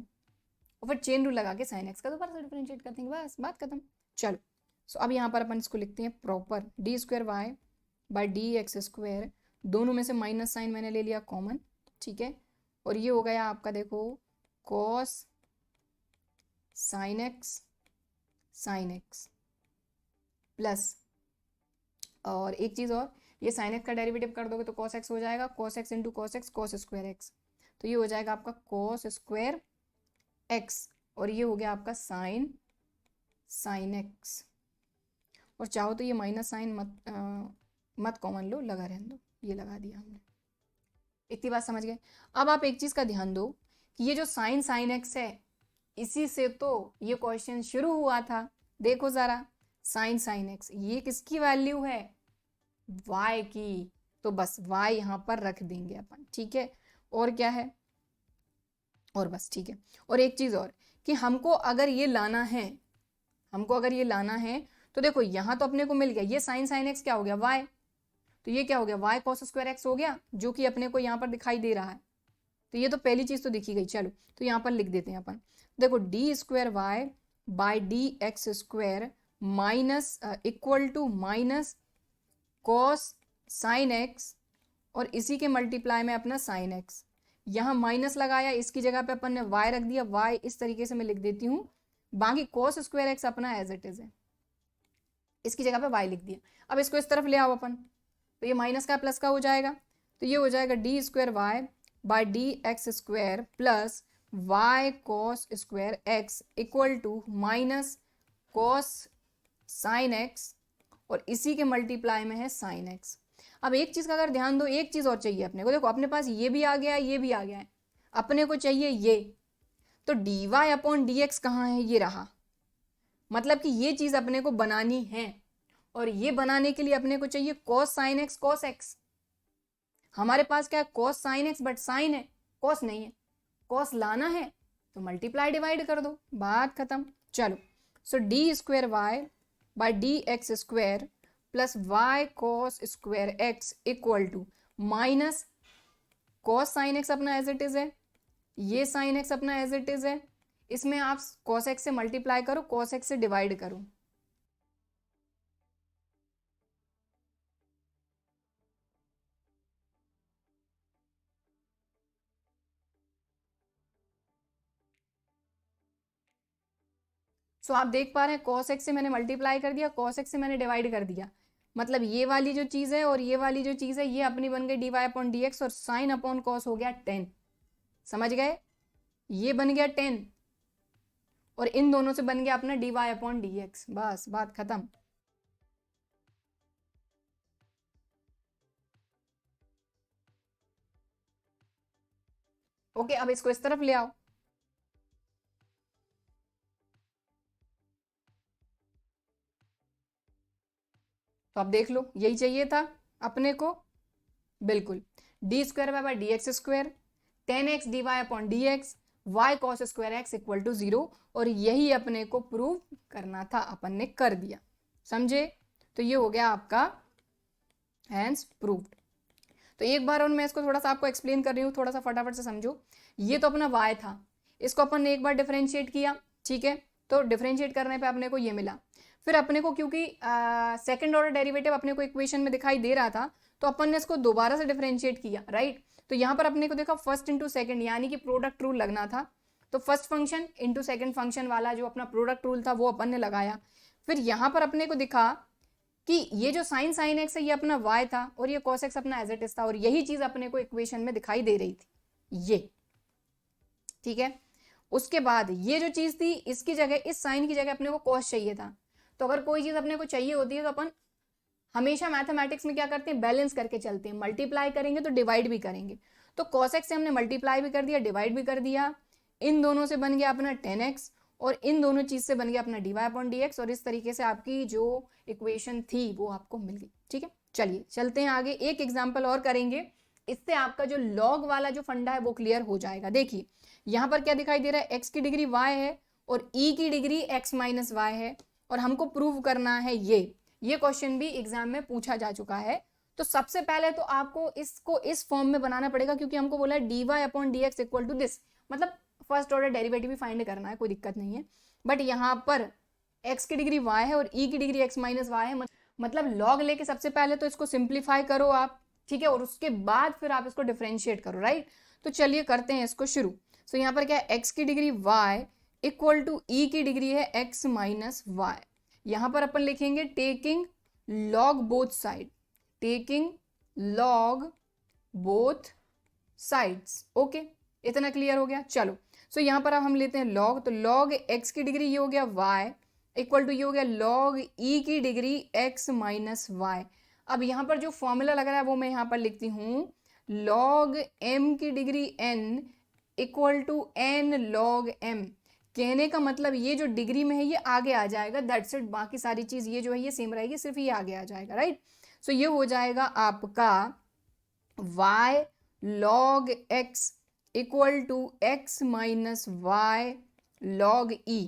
और फिर चेन रूल लगा के साइन एक्स का दोबारा से डिफरेंशिएट कर देंगे, बस बात खत्म। चलो, सो अब यहाँ पर अपन इसको लिखते हैं proper, d square Y by D x square, दोनों में से माइनस साइन मैंने ले लिया कॉमन, ठीक है, और ये हो गया आपका देखो cos साइन एक्स प्लस, और एक चीज़ और, ये साइन एक्स का डेरिवेटिव कर दोगे तो cos x हो जाएगा, cos x into cos x cos square x, तो ये हो जाएगा आपका cos स्क्वायर x, और ये हो गया आपका साइन एक्स, और चाहो तो ये माइनस साइन मत कॉमन लो, लगा रहने दो, ये लगा दिया हमने, इतनी बात समझ गए। अब आप एक चीज़ का ध्यान दो कि ये जो साइन एक्स है, इसी से तो ये क्वेश्चन शुरू हुआ था, देखो ज़रा, साइन एक्स, ये किसकी वैल्यू है, y की, तो बस y यहाँ पर रख देंगे अपन, ठीक है, और क्या है, और बस, ठीक है। और एक चीज़ और कि हमको अगर ये लाना है, तो देखो यहाँ तो अपने को मिल गया, ये साइन एक्स क्या हो गया, y, तो ये क्या हो गया, y cos स्क्वायर एक्स हो गया, जो कि अपने को यहाँ पर दिखाई दे रहा है, तो ये तो पहली चीज़ तो दिखी गई। चलो, तो यहाँ पर लिख देते हैं अपन, देखो d square Y by D x square minus equal to minus cos sine x, और इसी के मल्टीप्लाई में अपना साइन एक्स, यहाँ माइनस लगाया, इसकी जगह पे अपन ने y रख दिया, y इस तरीके से मैं लिख देती हूँ, बाकी cos स्क्वायर एक्स अपना एज इट इज है, इसकी जगह पे y लिख दिया। अब इसको इस तरफ ले आओ अपन, तो ये माइनस का प्लस का हो जाएगा, तो ये हो जाएगा d square Y by D x square plus y cos square x equal to minus cos sine x, और इसी के मल्टीप्लाई में है साइन एक्स। अब एक चीज़ का अगर ध्यान दो, एक चीज़ और चाहिए अपने को, देखो अपने पास ये भी आ गया है, ये भी आ गया है, अपने को चाहिए ये, तो d Y upon D x कहाँ है, ये रहा, मतलब कि ये चीज़ अपने को बनानी है, और ये बनाने के लिए अपने को चाहिए cos sine x cos x, हमारे पास क्या है cos sine x, but sine है, cos नहीं है, cos लाना है तो मल्टीप्लाई डिवाइड कर दो, बात खत्म। चलो, so d square Y by D x square plus y cos square x equal to minus cos sine x अपना एज इट इज है, ये साइन एक्स अपना एज इट इज है, इसमें आप cos x से मल्टीप्लाई करो, cos x से डिवाइड करो, सो आप देख पा रहे हैं cos x से मैंने मल्टीप्लाई कर दिया, cos x से मैंने डिवाइड कर दिया, मतलब ये वाली जो चीज है और ये वाली जो चीज है ये अपनी बन गई dy अपॉन dx और साइन अपॉन cos हो गया 10। समझ गए, ये बन गया 10 और इन दोनों से बन गया अपना dy अपॉन dx, बस बात खत्म। ओके, अब इसको इस तरफ ले आओ। तो अब देख लो, यही चाहिए था अपने को, बिल्कुल। D square by d x square 10x dy upon D x y cos square x equal to 0, और यही अपने को प्रूव करना था, अपन ने कर दिया। समझे, तो ये हो गया आपका हैंस प्रूव्ड। तो एक बार और मैं इसको थोड़ा सा आपको एक्सप्लेन कर रही हूँ, थोड़ा सा फटाफट से समझो। ये तो अपना y था, इसको अपन ने एक बार डिफरेंशिएट किया, ठीक है, तो डिफरेंशिएट करने पे अपने को ये मिला। फिर अपने को क्योंकि सेकंड ऑर्डर डेरिवेटिव अपने को इक्वेशन में दिखाई दे रहा था, तो अपन ने इसको दोबारा से डिफरेंशिएट किया, राइट। तो यहाँ पर अपने को देखा फर्स्ट इंटू सेकंड, यानी कि प्रोडक्ट रूल लगना था, तो first function into second function वाला जो अपना प्रोडक्ट रूल था वो अपन ने लगाया। फिर यहाँ पर अपने को दिखा कि ये जो साइन साइन एक्स है ये अपना y था और ये cos x अपना एज इट इज था, और यही चीज अपने को इक्वेशन में दिखाई दे रही थी, ये ठीक है। उसके बाद ये जो चीज थी, इसकी जगह, इस साइन की जगह अपने को cos चाहिए था। तो अगर कोई चीज अपने को चाहिए होती है तो अपन हमेशा मैथमेटिक्स में क्या करते हैं, बैलेंस करके चलते हैं, मल्टीप्लाई करेंगे तो डिवाइड भी करेंगे। तो cos x से हमने मल्टीप्लाई भी कर दिया, डिवाइड भी कर दिया, इन दोनों से बन गया अपना 10x और इन दोनों चीज से बन गया अपना dy अपॉन dx, और इस तरीके से आपकी जो इक्वेशन थी वो आपको मिल गई। ठीक है, चलिए चलते हैं आगे, एक एग्जांपल और करेंगे, इससे आपका जो लॉग वाला जो फंडा है वो क्लियर हो जाएगा। देखिए यहाँ पर क्या दिखाई दे रहा है, x की डिग्री y है और e की डिग्री x माइनस y है, और हमको प्रूव करना है ये क्वेश्चन भी एग्जाम में पूछा जा चुका है। तो सबसे पहले तो आपको इसको इस फॉर्म में बनाना पड़ेगा, क्योंकि हमको बोला है dy upon dx equal to this, मतलब फर्स्ट ऑर्डर डेरिवेटिव भी फाइंड करना है, कोई दिक्कत नहीं है। बट यहाँ पर x की डिग्री y है और e की डिग्री x माइनस y है, मतलब लॉग लेके सबसे पहले तो इसको सिंप्लीफाई करो आप, ठीक है, और उसके बाद फिर आप इसको डिफरेंशिएट करो, राइट। तो चलिए करते हैं इसको शुरू। सो यहाँ पर क्या है, x की degree y equal to e की डिग्री है x माइनस y। यहाँ पर अपन लिखेंगे taking log both side, taking log both sides. Okay, इतना क्लियर हो गया। चलो सो यहाँ पर अब हम लेते हैं लॉग, तो लॉग x की डिग्री ये हो गया y इक्वल टू ये हो गया लॉग e की डिग्री x माइनस y। अब यहाँ पर जो फॉर्मूला लग रहा है वो मैं यहाँ पर लिखती हूँ, लॉग m की degree n equal to n log m। कहने का मतलब ये जो डिग्री में है ये आगे आ जाएगा, दैट्स इट, बाकी सारी चीज ये जो है ये सेम रहेगी, सिर्फ ये आगे आ जाएगा, राइट। सो ये हो जाएगा आपका y log x equal to x minus y log e।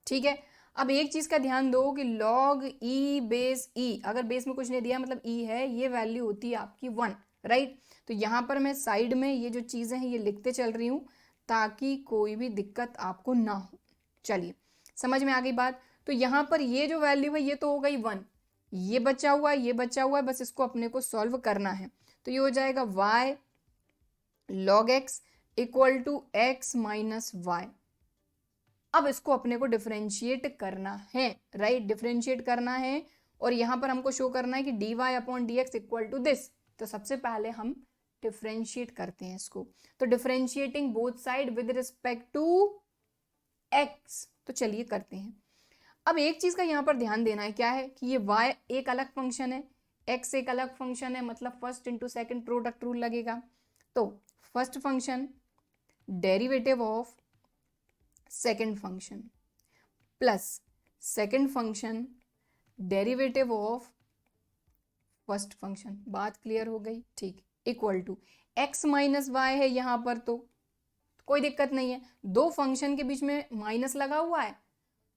ठीक है, अब एक चीज का ध्यान दो कि log e बेस e, अगर बेस में कुछ नहीं दिया मतलब e है, ये वैल्यू होती है आपकी 1, राइट। तो यहाँ पर मैं साइड में ये जो चीजें हैं ये लिखते चल रही हूँ ताकि कोई भी दिक्कत आपको ना हो। चलिए समझ में आ गई बात। तो यहाँ पर ये जो वैल्यू है ये तो हो गई 1, ये बचा हुआ है, ये बचा हुआ है, बस इसको अपने को सॉल्व करना है। तो ये हो जाएगा y log x equal to x minus y। अब इसको अपने को डिफरेंशिएट करना है, राइट, डिफरेंशिएट करना है, और यहाँ पर हमको शो करना है कि dy upon dx equal to this. तो सबसे पहले हम डिफरेंशिएट करते हैं इसको, तो differentiating both side with respect to x। तो चलिए करते हैं। अब एक चीज का यहाँ पर ध्यान देना है, क्या है कि ये y एक अलग फंक्शन है, x एक अलग फंक्शन है, मतलब first into second product rule लगेगा। तो first function derivative of second function plus second function derivative of first function, बात क्लियर हो गई, ठीक, equal to x minus y है यहाँ पर, तो कोई दिक्कत नहीं है, दो फंक्शन के बीच में माइनस लगा हुआ है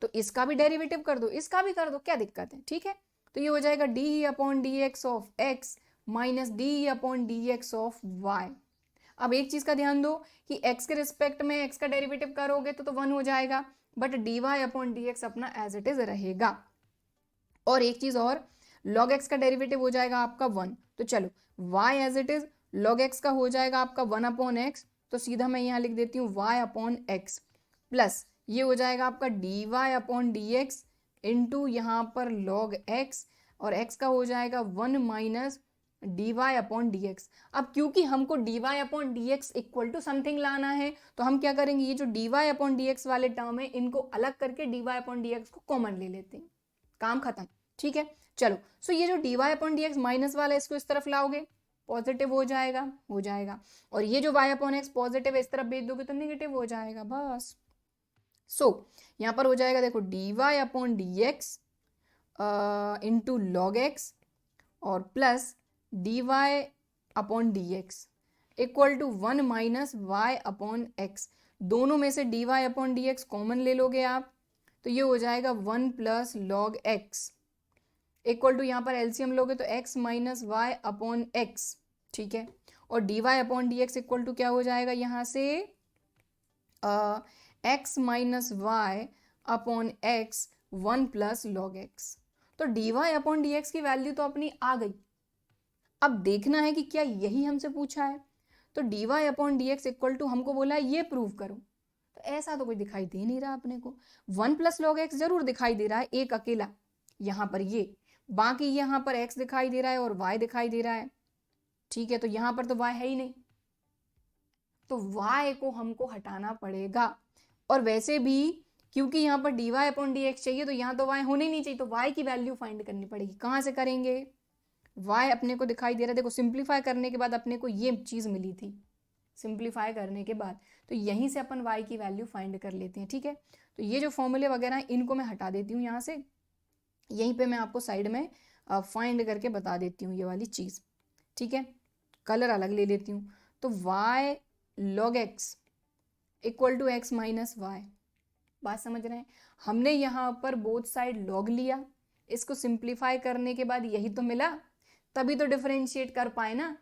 तो इसका भी डेरिवेटिव कर दो, इसका भी कर दो, क्या दिक्कत है, ठीक है। तो ये हो जाएगा d upon D x of x minus d upon D x of y. अब एक चीज का ध्यान दो कि x के रिस्पेक्ट में x का डेरिवेटिव करोगे तो 1 हो जाएगा, but d Y upon D x अपना एज इट इज रहेगा। और एक चीज और, log x का डेरिवेटिव हो जाएगा आपका 1, तो चलो y as it is log x का हो जाएगा आपका 1 अपॉन एक्स, तो सीधा मैं यहाँ लिख देती हूँ y अपॉन एक्स प्लस ये हो जाएगा आपका dy upon D x into यहाँ पर log x, और x का हो जाएगा 1 minus dy upon D x. अब क्योंकि हमको dy upon D x equal to something लाना है, तो हम क्या करेंगे, ये जो dy अपॉन डी एक्स वाले टर्म है इनको अलग करके dy अपॉन डी एक्स को कॉमन ले लेते हैं, काम खत्म। ठीक है, चलो। सो ये जो dy upon D x minus वाला है इसको इस तरफ लाओगे, पॉजिटिव हो जाएगा, और ये जो y अपॉन एक्स पॉजिटिव है इस तरफ भेज दोगे तो नेगेटिव हो जाएगा, बस। सो यहाँ पर हो जाएगा देखो dy upon D x into log x और plus dy upon D x equal to 1 minus y upon x. दोनों में से dy upon D x common ले लोगे आप, तो ये हो जाएगा 1 plus log x equal to, यहाँ पर एलसीएम लोगे तो x minus y upon x. ठीक है, और dy upon D x equal to क्या हो जाएगा यहाँ से x minus y upon x 1 plus log x. तो dy अपॉन डी एक्स की वैल्यू तो अपनी आ गई। अब देखना है कि क्या यही हमसे पूछा है, तो dy upon D x equal to हमको बोला है ये प्रूव करो, तो ऐसा तो कोई दिखाई दे नहीं रहा अपने को। 1 प्लस लॉग एक्स जरूर दिखाई दे रहा है एक अकेला यहाँ पर, ये बाकी यहाँ पर x दिखाई दे रहा है और y दिखाई दे रहा है। ठीक है, तो यहाँ पर तो y है ही नहीं, तो y को हमको हटाना पड़ेगा। और वैसे भी क्योंकि यहाँ पर dy अपॉन डी एक्स चाहिए तो यहाँ तो y होने नहीं चाहिए, तो y की वैल्यू फाइंड करनी पड़ेगी। कहाँ से करेंगे, y अपने को दिखाई दे रहा है, देखो सिंप्लीफाई करने के बाद अपने को ये चीज़ मिली थी, सिंप्लीफाई करने के बाद, तो यहीं से अपन y की वैल्यू फाइंड कर लेते हैं। ठीक है, तो ये जो फॉर्मूले वगैरह हैं इनको मैं हटा देती हूँ यहाँ से, यहीं पे मैं आपको साइड में फाइंड करके बता देती हूँ ये वाली चीज़। ठीक है, कलर अलग ले लेती हूँ, तो y log x equal to x minus y. बात समझ रहे हैं, हमने यहाँ पर बोथ साइड log लिया, इसको सिंप्लीफाई करने के बाद यही तो मिला, तभी तो डिफरेंशिएट कर पाए ना।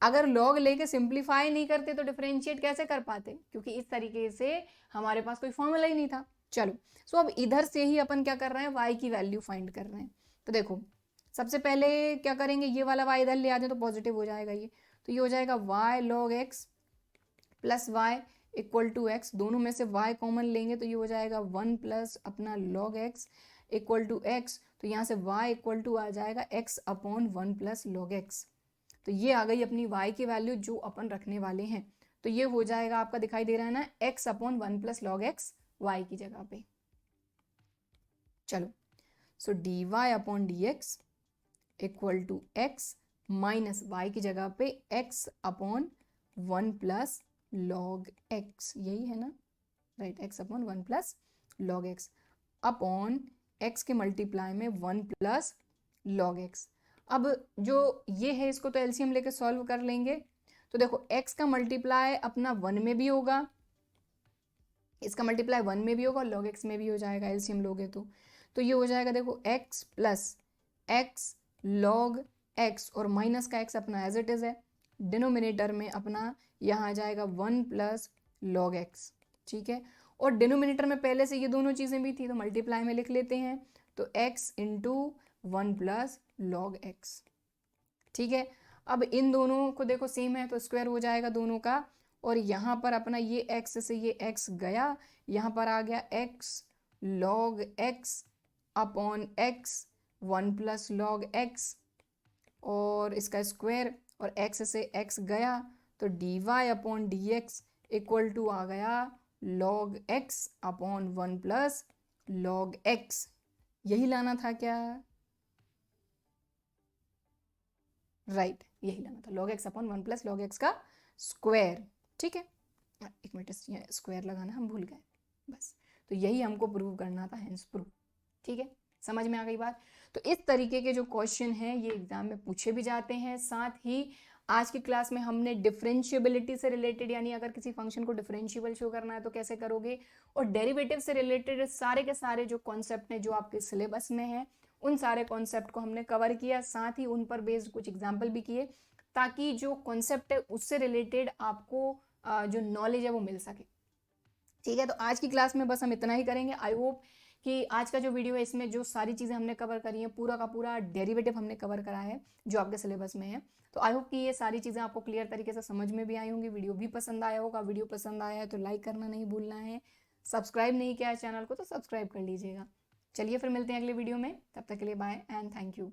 अगर log लेके सिंप्लीफाई नहीं करते तो डिफरेंशिएट कैसे कर पाते, क्योंकि इस तरीके से हमारे पास कोई फॉर्मूला ही नहीं था। चलो, सो अब इधर से ही अपन क्या कर रहे हैं, y की वैल्यू फाइंड कर रहे हैं। तो देखो सबसे पहले क्या करेंगे, ये वाला y इधर ले आते हैं तो पॉजिटिव हो जाएगा ये, तो ये हो जाएगा y log x plus y equal to x. दोनों में से y कॉमन लेंगे तो ये हो जाएगा 1 प्लस अपना log x equal to x, तो यहाँ से y इक्वल टू आ जाएगा x upon 1 plus log x। तो ये आ गई अपनी y की वैल्यू जो अपन रखने वाले हैं, तो ये हो जाएगा आपका, दिखाई दे रहा है ना, x upon 1 plus log x y की जगह पे। चलो, so dy upon D x equal to x minus y की जगह पे x upon 1 plus log x, यही है ना, right, x upon 1 plus log x upon x के मल्टीप्लाई में 1 प्लस log x। अब जो ये है इसको तो एलसीएम लेके सॉल्व कर लेंगे, तो देखो x का मल्टीप्लाई अपना 1 में भी होगा, इसका मल्टीप्लाई 1 में भी होगा और log x में भी हो जाएगा एलसीएम लोगे तो ये हो जाएगा देखो x plus x log x और माइनस का x अपना एज इट इज है, डिनोमिनेटर में अपना यहाँ आ जाएगा 1 प्लस log x। ठीक है, और डिनोमिनेटर में पहले से ये दोनों चीज़ें भी थी तो मल्टीप्लाई में लिख लेते हैं, तो x into 1 plus log x। ठीक है, अब इन दोनों को देखो सेम है तो स्क्वायर हो जाएगा दोनों का, और यहाँ पर अपना ये x से ये x गया, यहाँ पर आ गया x log x upon x 1 plus log x और इसका स्क्वायर, और x से x गया तो dy upon D x equal to आ गया log x upon 1 plus log x। यही लाना था क्या, राइट, यही लाना था, log x upon 1 plus log x का स्क्वायर। ठीक है, एक मिनट, स्क्वायर लगाना हम भूल गए, बस, तो यही हमको प्रूव करना था, हेंस प्रूव। ठीक है, समझ में आ गई बात। तो इस तरीके के जो क्वेश्चन हैं ये एग्जाम में पूछे भी जाते हैं। साथ ही आज की क्लास में हमने डिफरेंशिएबिलिटी से रिलेटेड, यानी अगर किसी फंक्शन को डिफरेंशिएबल शो करना है तो कैसे करोगे, और डेरिवेटिव से रिलेटेड सारे के सारे जो कॉन्सेप्ट हैं जो आपके सिलेबस में है उन सारे कॉन्सेप्ट को हमने कवर किया, साथ ही उन पर बेस्ड कुछ एग्जाम्पल भी किए, ताकि जो कॉन्सेप्ट है उससे रिलेटेड आपको जो नॉलेज है वो मिल सके। ठीक है, तो आज की क्लास में बस हम इतना ही करेंगे। आई होप कि आज का जो वीडियो है इसमें जो सारी चीज़ें हमने कवर करी हैं, पूरा का पूरा डेरिवेटिव हमने कवर करा है जो आपके सिलेबस में है, तो आई होप कि ये सारी चीज़ें आपको क्लियर तरीके से समझ में भी आई होंगी, वीडियो भी पसंद आया होगा। वीडियो पसंद आया है तो लाइक करना नहीं भूलना है, सब्सक्राइब नहीं किया है चैनल को तो सब्सक्राइब कर लीजिएगा। चलिए फिर मिलते हैं अगले वीडियो में, तब तक के लिए बाय एंड थैंक यू।